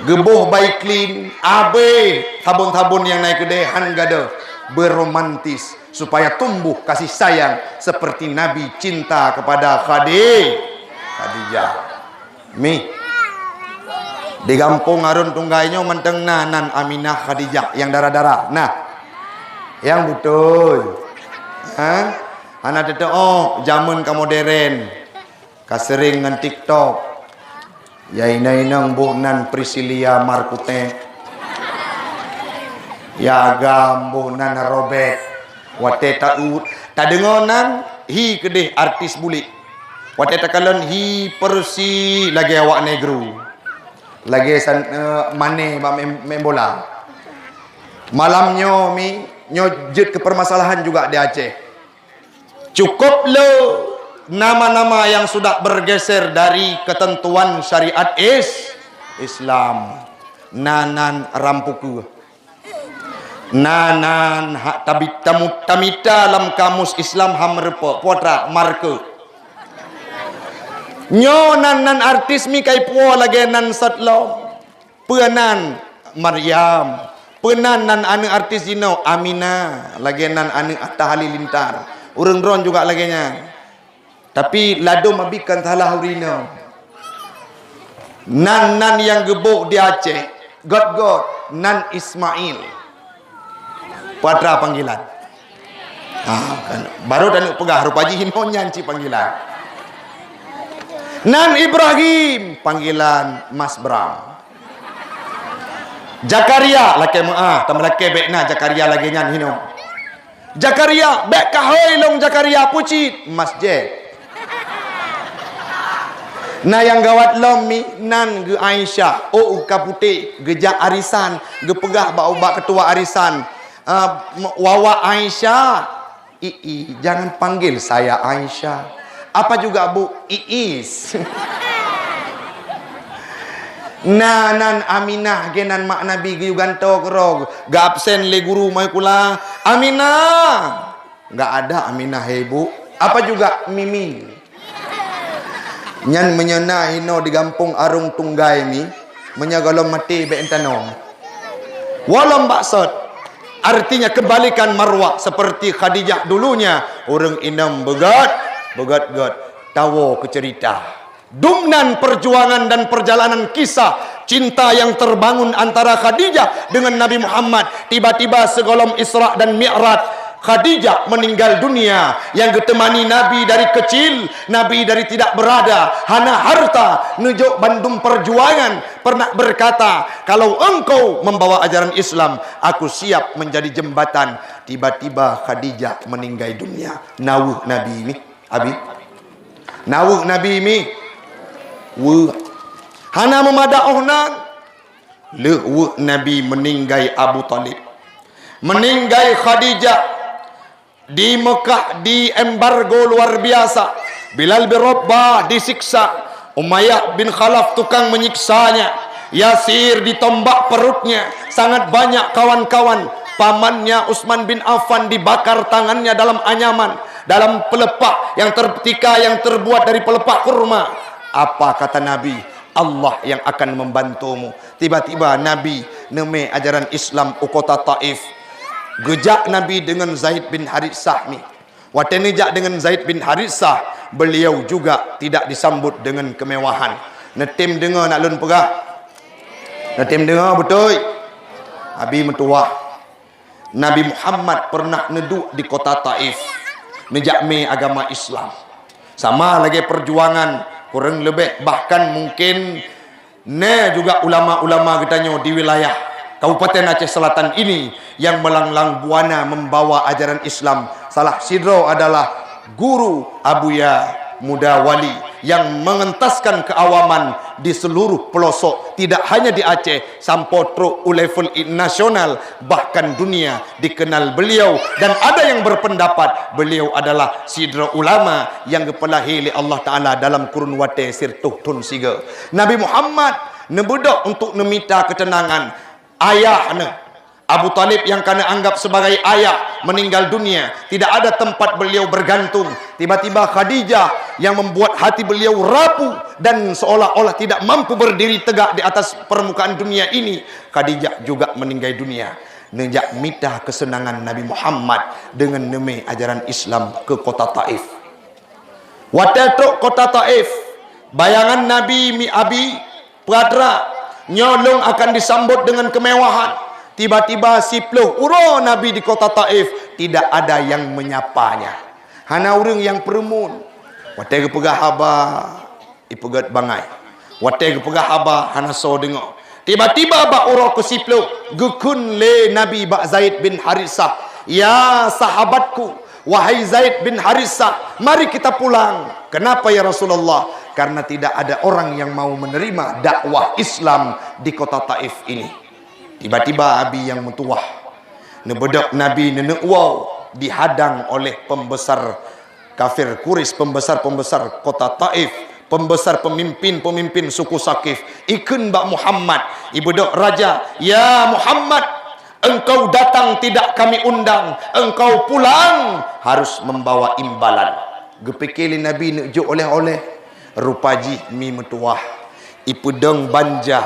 Speaker 1: geboh baik clean abe sabun-sabun yang naik gede han gada berromantis supaya tumbuh kasih sayang seperti Nabi cinta kepada Khadijah mi. Di kampung Arun tunggainya menteng nan Aminah Khadijah yang darah-darah. Nah, yang betul. Anak itu zaman ka modern. Kasering ngan TikTok. Ya inang bu nan Priscilia Markute. Ya gambo nan Robert. Wate taut. Tadengonan hi kedeh artis bulik. Wate takalon hi persi lagi awak negro. Lagi mane ba main bola. Malamnya mi nyojut ke permasalahan juga di Aceh. Cukup lo nama-nama yang sudah bergeser dari ketentuan syariat Islam. Nanan rampuku. Nanan tamita dalam kamus Islam hamrepo potra marke. Nyo nan artis mi kai puo lagi nan satlom. Penan Maryam. Penan nan anu artis dino Amina. Lagi nan anu Atta Halilintar. Urang dron juga lagi nya. Tapi lado mabikan salah urino. Nan yang gebuk di Aceh. God nan Ismail. Putra panggilan. Kan. Baru dan pegah rupaji hino nyanci panggilan. Nan Ibrahim panggilan Mas Bram. Jakaria laki tambah laki bekna Jakaria lagi nyan hino. Jakaria bek kahoi long Jakaria pucit Mas J. Nah yang gawat lomi nan ge Aisyah uka putih gejak arisan ge pegah bau ketua arisan wawa Aisyah jangan panggil saya Aisyah. Apa juga Bu Iis. Nan Aminah genan mak Nabi giuganto kerog ga absen le guru mai kula Aminah enggak ada Aminah he Bu. Apa juga Mimi nyan menyena hino di kampung Arung Tunggai mi menyagalom mati be entanong walam baksud artinya kebalikan marwah seperti Khadijah dulunya orang inam begat tawo ke cerita dumnan perjuangan dan perjalanan kisah cinta yang terbangun antara Khadijah dengan Nabi Muhammad. Tiba-tiba segolom Isra dan Mi'raj Khadijah meninggal dunia yang ditemani Nabi dari kecil, Nabi dari tidak berada, hana harta, nujuk bandung perjuangan, pernah berkata, kalau engkau membawa ajaran Islam, aku siap menjadi jembatan. Tiba-tiba Khadijah meninggal dunia. Nawuh Nabi ini Abi nawuh Nabi mi hana memadaohnan leuh Nabi meninggai Abu Talib, meninggai Khadijah di Mekah, di embargo luar biasa. Bilal bin Rabah disiksa, Umayyah bin Khalaf tukang menyiksanya, Yasir ditombak perutnya, sangat banyak kawan-kawan. Pamannya Utsman bin Affan dibakar tangannya dalam anyaman, dalam pelepah yang tertika yang terbuat dari pelepah kurma. Apa kata Nabi? Allah yang akan membantumu. Tiba-tiba Nabi neme ajaran Islam ukota Taif. Gejak Nabi dengan Zaid bin Haritsah ni. Watenejak dengan Zaid bin Haritsah, beliau juga tidak disambut dengan kemewahan. Netim dengar nak lun pegah. Netim dengar betul. Abi mentua. Nabi Muhammad pernah neduk di kota Taif. Menjakmi agama Islam. Sama lagi perjuangan kurang lebih bahkan mungkin juga ulama-ulama katanya di wilayah Kabupaten Aceh Selatan ini yang melanglang buana membawa ajaran Islam. Salah sidro adalah guru Abuya Muda Wali yang mengentaskan keawaman di seluruh pelosok, tidak hanya di Aceh, sampotro level nasional bahkan dunia dikenal beliau. Dan ada yang berpendapat beliau adalah sidro ulama yang kepelahi oleh Allah Ta'ala dalam kurun wate sirtuh tun siga. Nabi Muhammad nebudok untuk nemita ketenangan. Ayahnya Abu Talib yang kena anggap sebagai ayah meninggal dunia, tidak ada tempat beliau bergantung. Tiba-tiba Khadijah yang membuat hati beliau rapuh dan seolah-olah tidak mampu berdiri tegak di atas permukaan dunia ini. Khadijah juga meninggal dunia. Nejak mitah kesenangan Nabi Muhammad dengan neme ajaran Islam ke kota Taif. Watatruk kota Taif, bayangan Nabi mi abi Pradra nyolong akan disambut dengan kemewahan. Tiba-tiba sipluh uro Nabi di kota Taif, tidak ada yang menyapanya. Hana urang yang peremun. Watai kepegah haba ipegat bangai. Watai kepegah haba hana so dengar. Tiba-tiba ba uro ke sipluh gekun le Nabi ba Zaid bin Haritsah. Ya sahabatku, Wahai Zaid bin Harisah, mari kita pulang. Kenapa ya Rasulullah? Karena tidak ada orang yang mau menerima dakwah Islam di kota Taif ini. Tiba-tiba Abi yang mentuah, nebedak Nabi nenek wow, dihadang oleh pembesar kafir Quraisy, pembesar-pembesar kota Taif, pembesar pemimpin-pemimpin suku Sakif. Ikun Mbak Muhammad, ibu dok raja, ya Muhammad, engkau datang tidak kami undang, engkau pulang harus membawa imbalan. Gepikili Nabi nujuk oleh-oleh, rupaji mi metuah, ipedeng banja,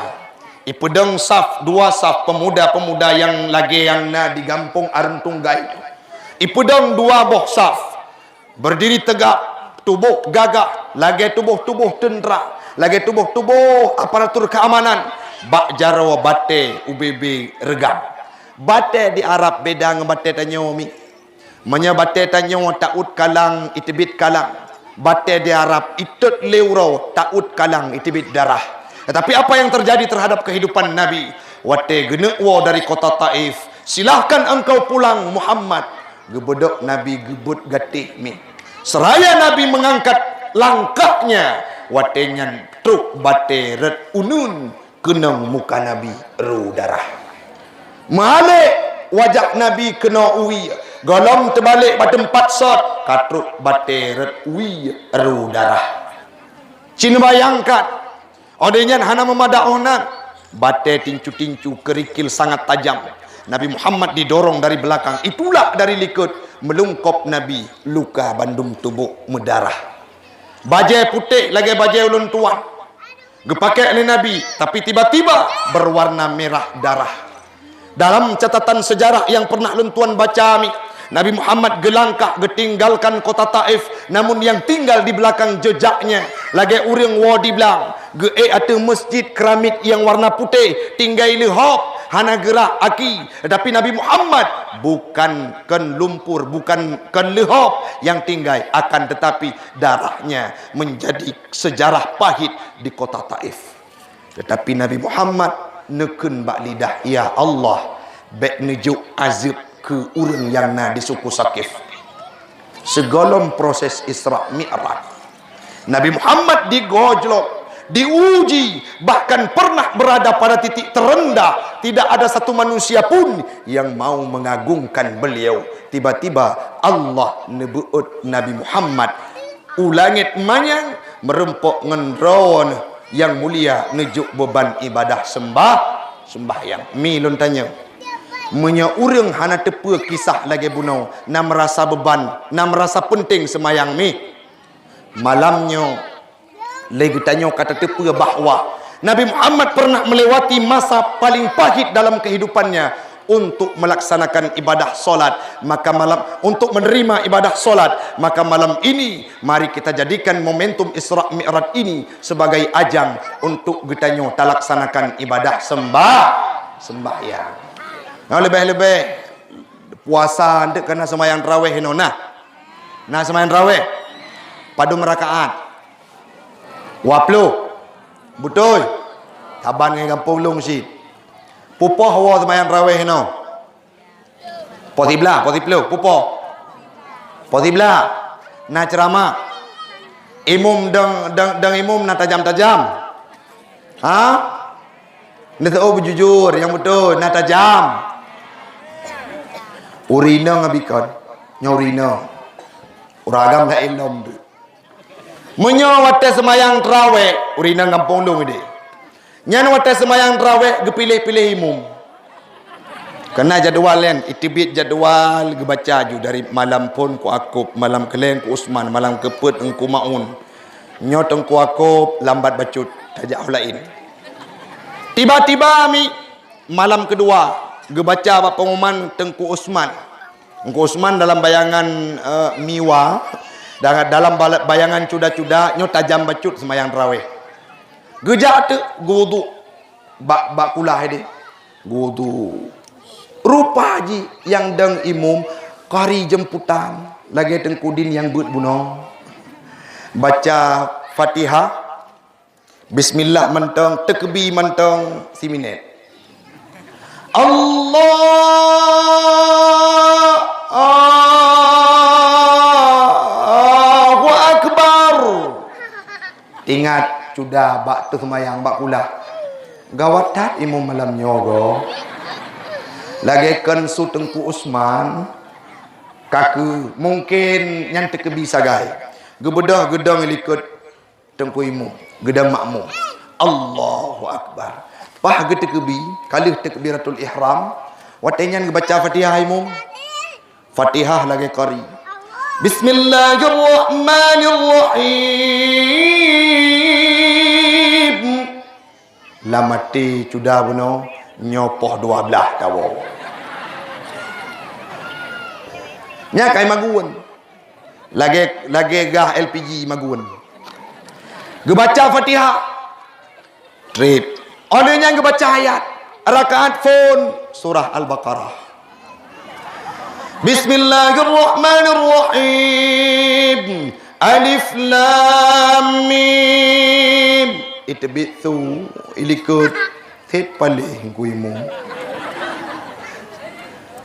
Speaker 1: ipedeng saf, dua saf pemuda-pemuda yang lagi yang na di Gampung Arentunggai itu. Ipedeng dua boh saf, berdiri tegak, tubuh gagah, lagi tubuh-tubuh tentera, lagi tubuh-tubuh aparatur keamanan. Bak jaro bate UBB regam. Bate di Arab beda dengan bate tanyo mi. Manya bate tanyo taut kalang itibit kalang. Bate di Arab itut leuro taut kalang itibit darah. Tetapi apa yang terjadi terhadap kehidupan Nabi? Wate genekwo dari kota Taif, silahkan engkau pulang Muhammad. Gebedok Nabi gebut gatih mi. Seraya Nabi mengangkat langkahnya, wate nyan truk bate red unun kenang muka Nabi ru darah. Malik wajah Nabi kena uwi, golong terbalik pada 4 shot, katruk bateret uwi ru darah. Cina bayangkan, odenya hana memadaonan, bate tincu-tincu kerikil sangat tajam. Nabi Muhammad didorong dari belakang, itulah dari likut melungkop Nabi, luka bandung tubuh mendarah. Bajai putih lagi bajai ulun tuan, gepakai oleh Nabi, tapi tiba-tiba berwarna merah darah. Dalam catatan sejarah yang pernah lentuan baca Nabi Muhammad gelangkah getinggalkan kota Taif, namun yang tinggal di belakang jejaknya lagi urang wadi bilang ge ada masjid keramik yang warna putih tinggal lehop hana gerak aki. Tetapi Nabi Muhammad bukan ken lumpur, bukan ken lehop yang tinggal, akan tetapi darahnya menjadi sejarah pahit di kota Taif. Tetapi Nabi Muhammad nekun bak lidah, ya Allah, bek nejuk azab ke urang yang na di suku Sakif. Segolong proses Isra Mi'raj, Nabi Muhammad digojlok, diuji, bahkan pernah berada pada titik terendah. Tidak ada satu manusia pun yang mau mengagungkan beliau. Tiba-tiba Allah nebuut Nabi Muhammad ulangit manyang merempok ngendron yang mulia nejuk beban ibadah sembahyang. Mi lun tanya, menya urang hana tepe kisah lagi bunau, na merasa beban, na merasa penting semayang mi. Malamnya lagi tanya kata tepe bahawa Nabi Muhammad pernah melewati masa paling pahit dalam kehidupannya untuk melaksanakan ibadah solat. Maka malam, untuk menerima ibadah solat, maka malam ini mari kita jadikan momentum Isra Mi'raj ini sebagai ajang untuk kita nyata laksanakan ibadah sembahyang. Nah, lebih-lebih puasa ndek kena sembahyang tarawih nona. Nah sembahyang tarawih padu merakaat waplu betul taban ngai kampung long si pupoh wa sembahyang tarawih no potibla pupoh potibla na ceramah imum dang imum na tajam-tajam ha nda tahu berjujur yang betul na tajam urina ngabikon nyorina uragam dak ilom tu menyawate semayang tarawih urina kampung dong ide nyan wate semayang tarawih gepilih-pilih imum kena jadual yang itibit jadual gebaca ju dari malam pun ku akub malam keleng ku Usman malam keput engku maun nyot engku akub lambat bacut tajak lain. Tiba-tiba mi malam kedua gebaca apa pengumuman Tengku Usman. Engku Usman dalam bayangan miwa, dalam bayangan cuda-cuda nyot tajam bacut semayang tarawih. Gejak tu gudu bak kulah ini gudu rupa ji yang deng imum kari jemputan lagi tengkudin yang but buno baca Fatihah bismillah mentong tekbi mentong siminet Allah Ingat sudah bak tu semayang bak pula. Gawat tat imam malam nyogo. Lagi kan su Tengku Usman kaku mungkin yang terkebisa gai. Gebedah gedang likut Tengku imam, gedang makmum. Allahu akbar. Pah getekebi kali takbiratul ihram. Watenya baca Fatihah imam. Fatihah lagi qari. Bismillahirrahmanirrahim. Lamati sudah buno nyopoh 12 kawo. Nya kai maguan. Lagi gah LPG maguan. Gebaca Fatihah. Trip. Odenya gebaca ayat. Rakaat phone surah Al-Baqarah. Bismillahirrahmanirrahim. Alif lam mim. Itbithu ilikut tepalih kuimu.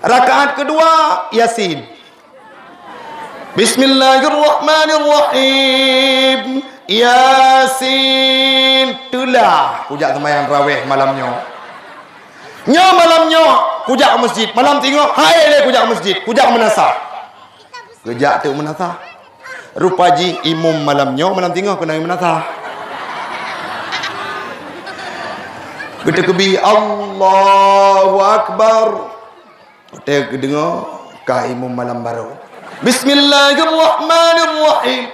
Speaker 1: Rakaat kedua Yasin. Bismillahirrahmanirrahim. Yasin. Itulah kujak sembahyang tarawih malamnya. Nyo malamnya kujak masjid, malam tengok hai le kujak masjid, kujak menasah. Kujak tu menasah. Rupaji imam malamnya malam tengok kena menasah. Kita kebi Allahu akbar. Kita dengar ka imam malam baru. Bismillahirrahmanirrahim.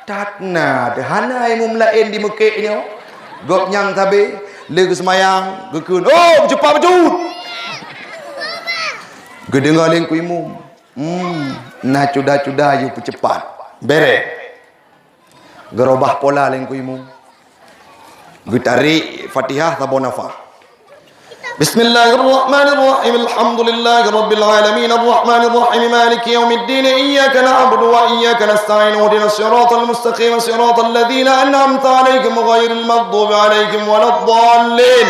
Speaker 1: Tatna dehana imam lain di mekeknya. Gop nyang tabe lagi semayang, gekun. Oh, cepat bajut. Gedengar lengku imum. Nah cuda-cuda you percepat. Bere. Gerobah pola lengku imum. Getarik Fatihah tabonafa. Bismillahirrahmanirrahim. Alhamdulillahi rabbil alamin arrahmanirrahim maliki yaumiddin iyyaka na'budu wa iyyaka nasta'in ihdinas siratal mustaqim siratal ladzina an'amta 'alaihim ghairil maghdubi 'alaihim waladdallin.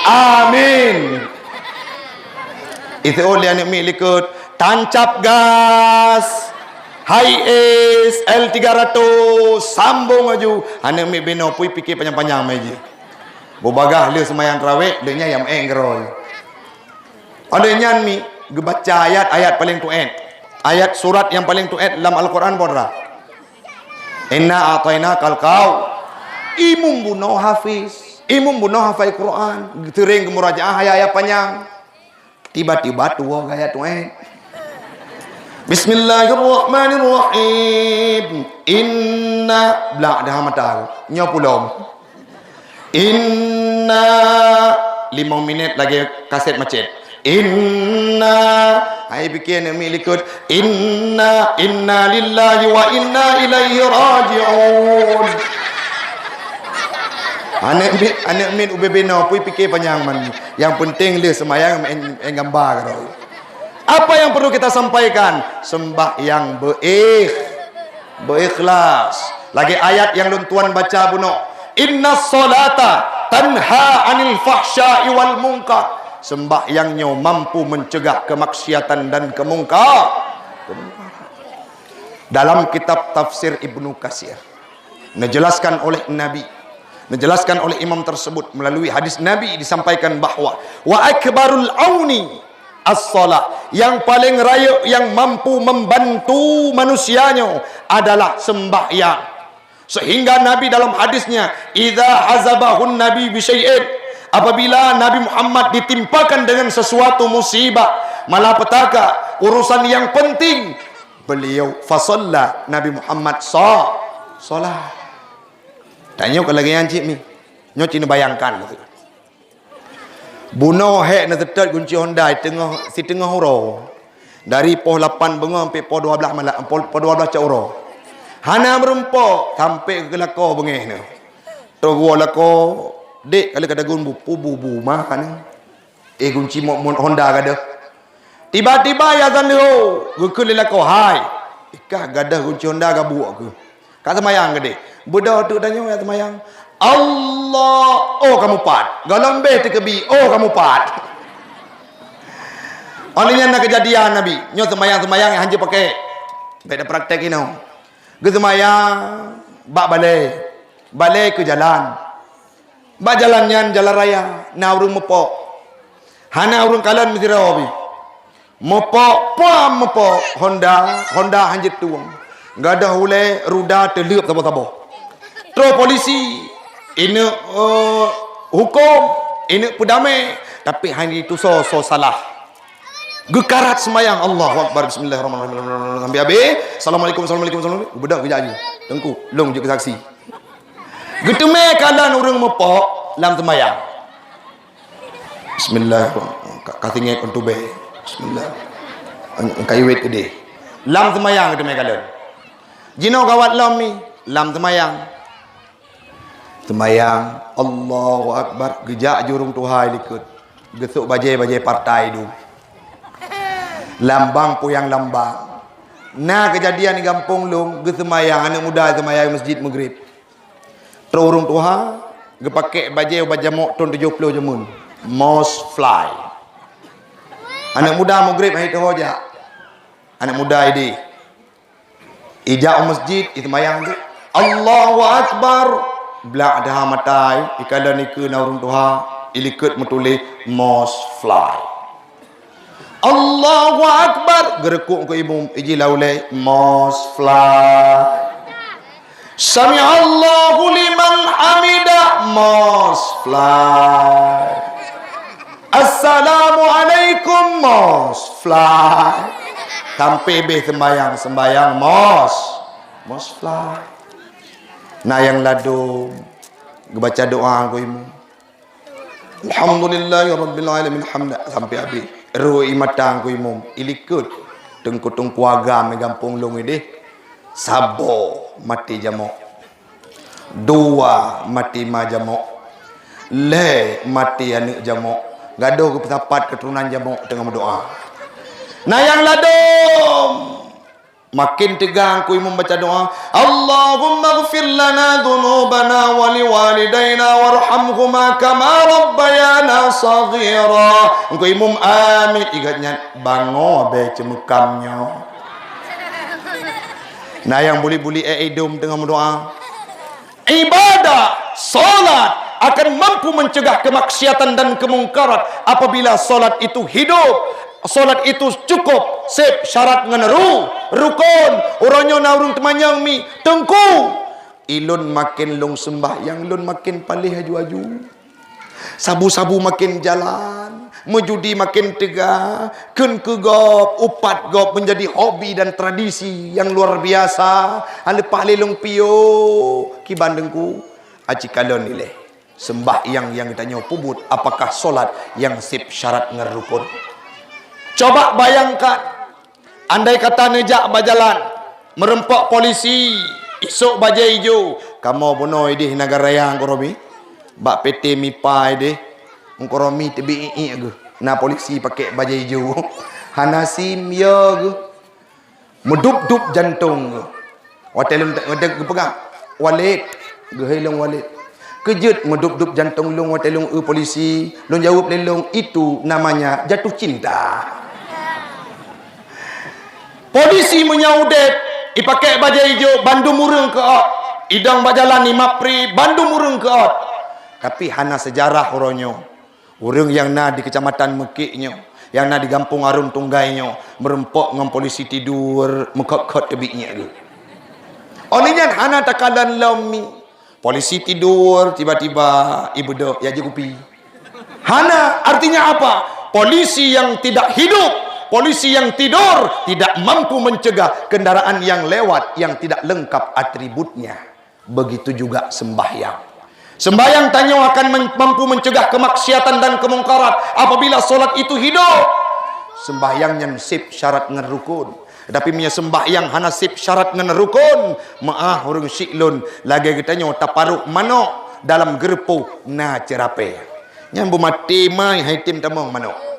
Speaker 1: Amin. Itu oleh anak milikut tancap gas. High ace L300 sambung maju. Anak mi beno pui fikir panjang-panjang meji. Bobagah le semayang tarawih denya yang enggroy. Ada nyan mi gebaca ayat paling tuet. Ayat surat yang paling tuet dalam Al-Quran bodra. Inna a'tainakal qaw. Imum buno hafiz. Imum buno hafal Quran. Tering ke murajaah ayat panjang. Tiba-tiba tua ayat tuet. Bismillahirrahmanirrahim. Inna bla dah matal. Nyopulom. Inna 5 minit lagi kaset macet. Inna hai bikin milikut inna lillahi wa inna ilaihi raji'un. Anak min ubebena pui fikir panjang man. Yang penting le semayang gambar kau. Apa yang perlu kita sampaikan? Sembah yang berikhlas. Lagi ayat yang luntuan baca buno. Inna solata tanha anil fahsya'i wal munkar. Sembahyangnya mampu mencegah kemaksiatan dan kemungkar. Dalam kitab tafsir Ibnu Katsir dijelaskan oleh Nabi, dijelaskan oleh imam tersebut melalui hadis Nabi disampaikan bahwa wa akbarul auni as-shalah, yang paling raya yang mampu membantu manusianya adalah sembahyang. Sehingga Nabi dalam hadisnya, idza azabahun nabi bi syai'in, apabila Nabi Muhammad ditimpakan dengan sesuatu musibah, malapetaka, urusan yang penting, beliau fasalla, Nabi Muhammad salat. Tanya ke lagi yang cik ni, nyo cina bayangkan gitu. Buno hek na tetet kunci Honda tengah huro. Dari poh 8 benga sampai poh 12 malam, poh 12 cak huro. Hana merempok sampai ke lako bengeh ni. Tergua lako dek kali kada gun bubu makan. Kunci Honda kada. Tiba-tiba ya zandu gukul lako hai. Ikah gadah kunci Honda gabu aku. Kata mayang gede. Budak tu tanya ya mayang. Allah, oh kamu pat. Galombe tekebi, oh kamu pat. Olehnya nak kejadian Nabi. Nyo semayang yang hanya pakai beda praktek ini. Gesemayang bak balai balik ke jalan. Ba jalannya jalan raya, na urung mepok. Hana urung kalan mesti rawi. Mepok, pam mepok. Honda hanjit tuang. Enggak ada hule ruda terleup tabo-tabo. Terus polisi ini hukum, ini pudame, tapi hari itu so salah. Gekarat semayang Allahu Akbar bismillahirrahmanirrahim. Sampai habis, assalamualaikum. Budak kerja aja. Tengku, long je ke saksi. Geteme kalan orang mepok lam semayang. Bismillahirrahmanirrahim. Katinge kontube. Bismillah. Kayu wet gede. Lam semayang geteme kalan. Jino kawat lam ni, lam semayang. Semayang Allahu Akbar, gejak jurung Tuhan ikut. Gesuk bajai partai tu. Lambang puyang lambang. Nah kejadian di kampung long, ge semayang anak muda semayang masjid Maghrib. Terurung Tuhan, ge pakai bajai bajamok ton 70 jemun. Mouse fly. Anak muda Maghrib hai tu hoja. Anak muda ini. Ijak masjid itu semayang tu. Allahu Akbar. Belak dah matai ikalan iku naurung Tuhan ilikut metulih mouse fly. Allahu Akbar gerekuk ke ibu iji laulai mouse fly. Sami Allahu liman hamida mouse fly. Assalamualaikum mouse fly. Sampai be sembayang mouse fly. Nah yang ladum baca doa aku imu. Alhamdulillahirabbil alamin hamda sampai habis. Roi matang aku imu ilikut tengkutung keluarga me gampung long ini. Sabo mati jamok. Dua mati ma jamok. Le mati anak jamok. Gaduh ke pesapat keturunan jamok tengah berdoa. Nah yang ladum makin tegang ku membaca doa. Allahumma ighfir lana dhunubana wa liwalidayna warhamhuma kama rabbayana saghira. Engkau imum amin igatnya bango be cemukamnya. Nah yang buli-buli idum tengah berdoa. Ibadah salat akan mampu mencegah kemaksiatan dan kemungkaran apabila salat itu hidup. Solat itu cukup sip syarat ngeneru rukun orangnya naurung temanyang mi tengku ilun makin long sembahyang ilun makin palih aju-aju sabu-sabu makin jalan mejudi makin tegak kun ke gop upat gop menjadi hobi dan tradisi yang luar biasa alepah lelong pio ki bandengku aci kalon nilai sembahyang yang ditanya pubut apakah solat yang sip syarat ngerukun. Coba bayangkan, andai kata nejak berjalan, merempok polisi, esok bajai hijau. Kamu bunuh ini negara yang koromi, bak PT MIPA ini, koromi tebi ke. Nah polisi pakai bajai hijau, hanasim ya ke, medup-dup jantung ke. Watelung ngedek pegang, walid, gehilang walid. Kejut medup-dup jantung long watelung polisi, long jawab lelong itu namanya jatuh cinta. Polisi menyaudet ipakai baju hijau bandu murung ke ot idang bajalan ni mapri bandu murung ke ot tapi hana sejarah orangnya orang yang na di kecamatan Mekiknya yang na di kampung Arum Tunggainya merempok ngam polisi tidur mekot-kot tebiknya tu olehnya hana takalan lami polisi tidur tiba-tiba ibu dok ya kupi hana artinya apa polisi yang tidak hidup polisi yang tidur tidak mampu mencegah kendaraan yang lewat yang tidak lengkap atributnya. Begitu juga sembahyang. Sembahyang tanya akan mampu mencegah kemaksiatan dan kemungkaran apabila solat itu hidup. Sembahyangnya sip syarat ngerukun. Tapi punya sembahyang hana sip syarat ngerukun. Maah orang syiklun lagi kitanya taparuk manok dalam gerpu na cerape. Nyambu mati mai haitim tamong manok.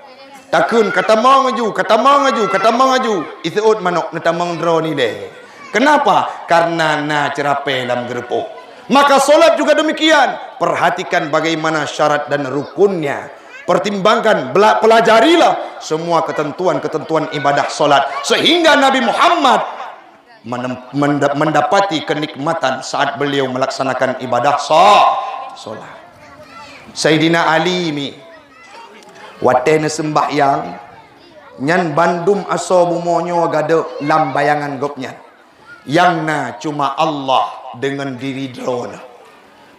Speaker 1: Takun kata mang aju isuut manok natamang draw ni deh. Kenapa? Karena na cerape dalam gerepok. Maka solat juga demikian. Perhatikan bagaimana syarat dan rukunnya. Pertimbangkan, pelajarilah semua ketentuan-ketentuan ibadah solat sehingga Nabi Muhammad mendapati kenikmatan saat beliau melaksanakan ibadah solat. Sayyidina Ali mi watene sembahyang nyan bandum aso bumonyo gado lam bayangan gopnya yang na cuma Allah dengan diri drone.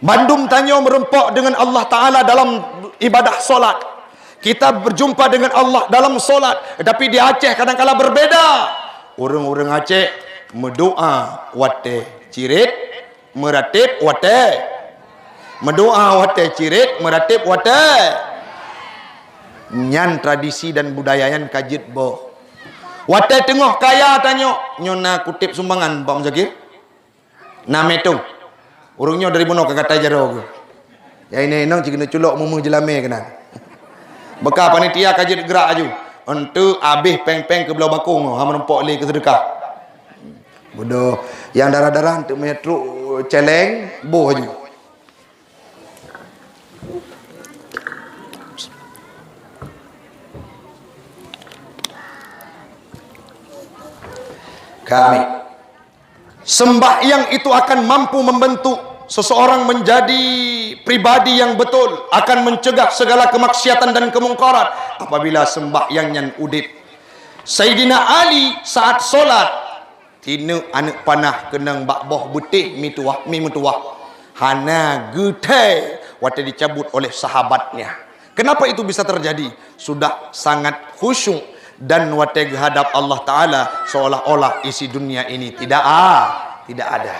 Speaker 1: Bandum tanyo merempok dengan Allah Ta'ala dalam ibadah solat. Kita berjumpa dengan Allah dalam solat. Tapi di Aceh kadang-kala berbeda. Orang-orang Aceh berdoa wate cirit meratip wate, berdoa wate cirit meratip wate. Nyan tradisi dan budaya yang kajit boh. Wate tengah kaya tanyo nyona kutip sumbangan Pak Muzakir. Nametung. Urungnya dari mana ke kata jaro ke. Ya ini nang cikna culok mumu jelame kena. Bekal panitia kajit gerak aju. Untuk habis peng-peng ke belau bakung ha merempok le ke sedekah. Bodoh. Yang darah-darah untuk metruk celeng boh aju. Kami sembahyang itu akan mampu membentuk seseorang menjadi pribadi yang betul, akan mencegah segala kemaksiatan dan kemungkaran apabila sembahyangnya udip. Sayyidina Ali saat solat tina anak panah kenang bakboh betih mi mutuah hana gete wate dicabut oleh sahabatnya. Kenapa itu bisa terjadi? Sudah sangat khusyuk dan wate hadap Allah Ta'ala seolah-olah isi dunia ini tidak ada.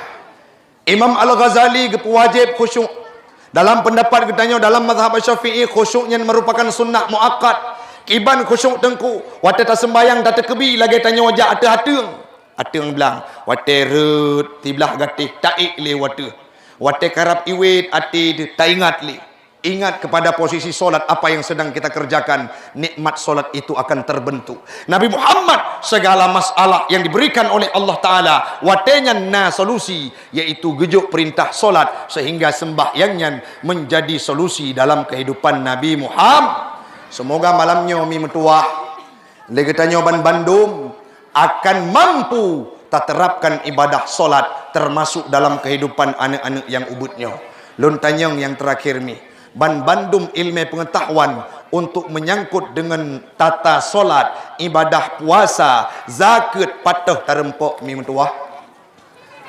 Speaker 1: Imam Al-Ghazali wajib khusyuk. Dalam pendapat katanya dalam mazhab Syafi'i khusyuknya merupakan sunnah muakkad. Kiban khusyuk tengku wate tak sembayang tak terkebi lagi tanya wajah ateung bilang wate rut tiblah gatih taik le wate karap iwit ati tak ingat le. Ingat kepada posisi solat apa yang sedang kita kerjakan, nikmat solat itu akan terbentuk. Nabi Muhammad segala masalah yang diberikan oleh Allah Ta'ala watenya na solusi, yaitu gejuk perintah solat sehingga sembahyangnya menjadi solusi dalam kehidupan Nabi Muhammad. Semoga malamnya mi metuah legetanyo ban Bandung akan mampu tak terapkan ibadah solat termasuk dalam kehidupan anak-anak yang ubudnya. Lontanyong yang terakhir mi Ban Bandung ilmu pengetahuan untuk menyangkut dengan tata solat, ibadah puasa, zakat, patah tarempok mi mentuah.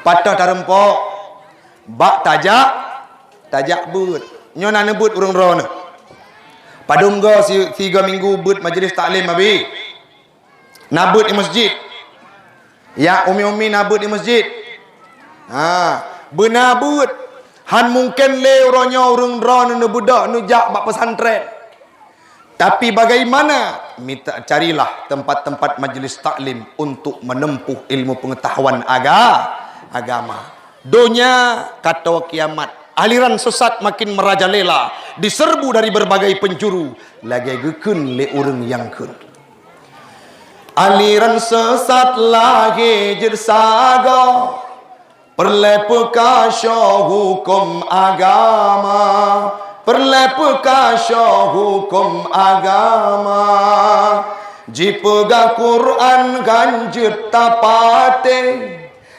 Speaker 1: Patah tarempok bak tajak but. Nyona nebut urang rona. Padunggo 3 minggu but majlis taklim abi. Nabut di masjid. Ya umi-umi nabut di masjid. Benabut han mungkin le orangnya urang ron nu budak nu jak bak pesantren. Tapi bagaimana? Carilah tempat-tempat majlis taklim untuk menempuh ilmu pengetahuan agama. Dunia kata kiamat, aliran sesat makin merajalela, diserbu dari berbagai penjuru, lagi gekeun le urang yang keun. Aliran sesat lagi jersaga perlepekasya hukum agama, perlepekasya hukum agama. Jipega Quran ganjut tapate,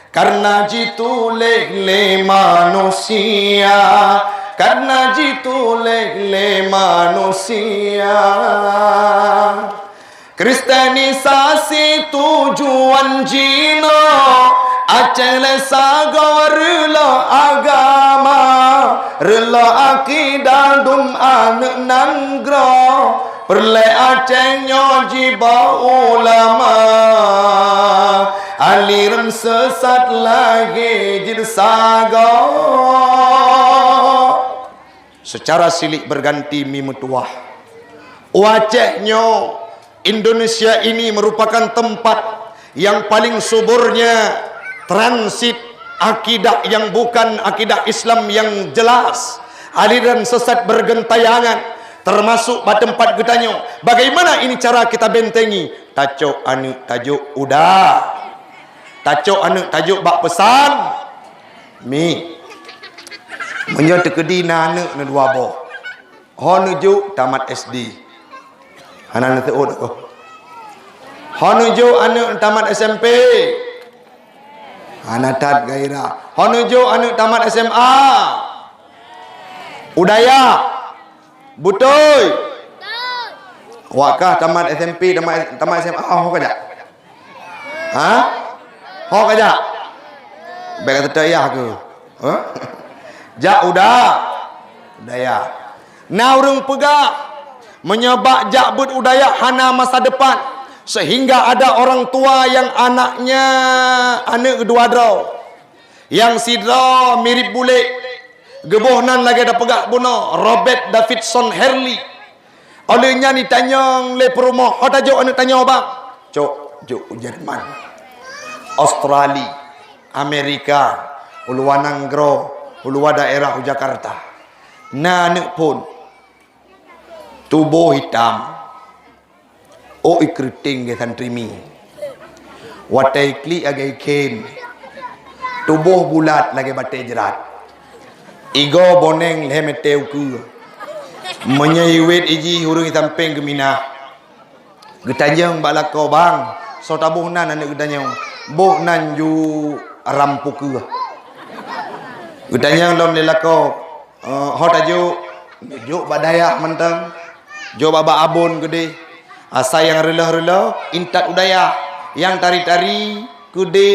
Speaker 1: karena jituleh le manusia, karena jituleh le manusia. Kristenisasi tujuan jino, acele saga rela agama, rela akidah dum anak nanggra, perle acenya jiba ulama, aliran sesat lagi jirsaga. Secara silih berganti mi metuah. Wajahnya Indonesia ini merupakan tempat yang paling suburnya transit akidah yang bukan akidah Islam yang jelas, aliran sesat bergentayangan, termasuk pada tempat getanyo. Bagaimana ini cara kita bentengi? Tajuk anu tajuk udah, tajuk anu tajuk bak pesan mi menyo tekedi na anak na dua boh honuju tamat SD hanan teod ho honuju anak tamat SMP Anatat gairah. Honujo anu tamat SMA. Udaya. Butoy. Wakah tamat SMP, tamat SMA. Oh, kaja. Ha? Oh, kaja. Baik kata ya ke. Huh? Ja udaya. Naurung pegak menyebab jakbut udaya hana masa depan, sehingga ada orang tua yang anaknya anak kedua draw, yang sidra mirip bule gebohnan lagi ada pegak buno Robert Davidson Hurley. Olehnya ditanya le perumah hot aja anu tanya bang cok Jerman, Australia, Amerika, uluwananggro, uluwa daerah Jakarta. Nanek pun tubuh hitam, ikriting ke santrimi, watai kli agai ken, tubuh bulat lagi batai jerat, igo boneng lemeteu ku, menyaiwet iji hurung samping gemina, getanyang balako bang, so tabuh nan anak getanyang, boh nan ju rampu ku, getanyang dom lelako, hot ajo, juk badaya mentang. Jo baba abon gede, asa yang rela-rela intat udaya, yang tari-tari gede.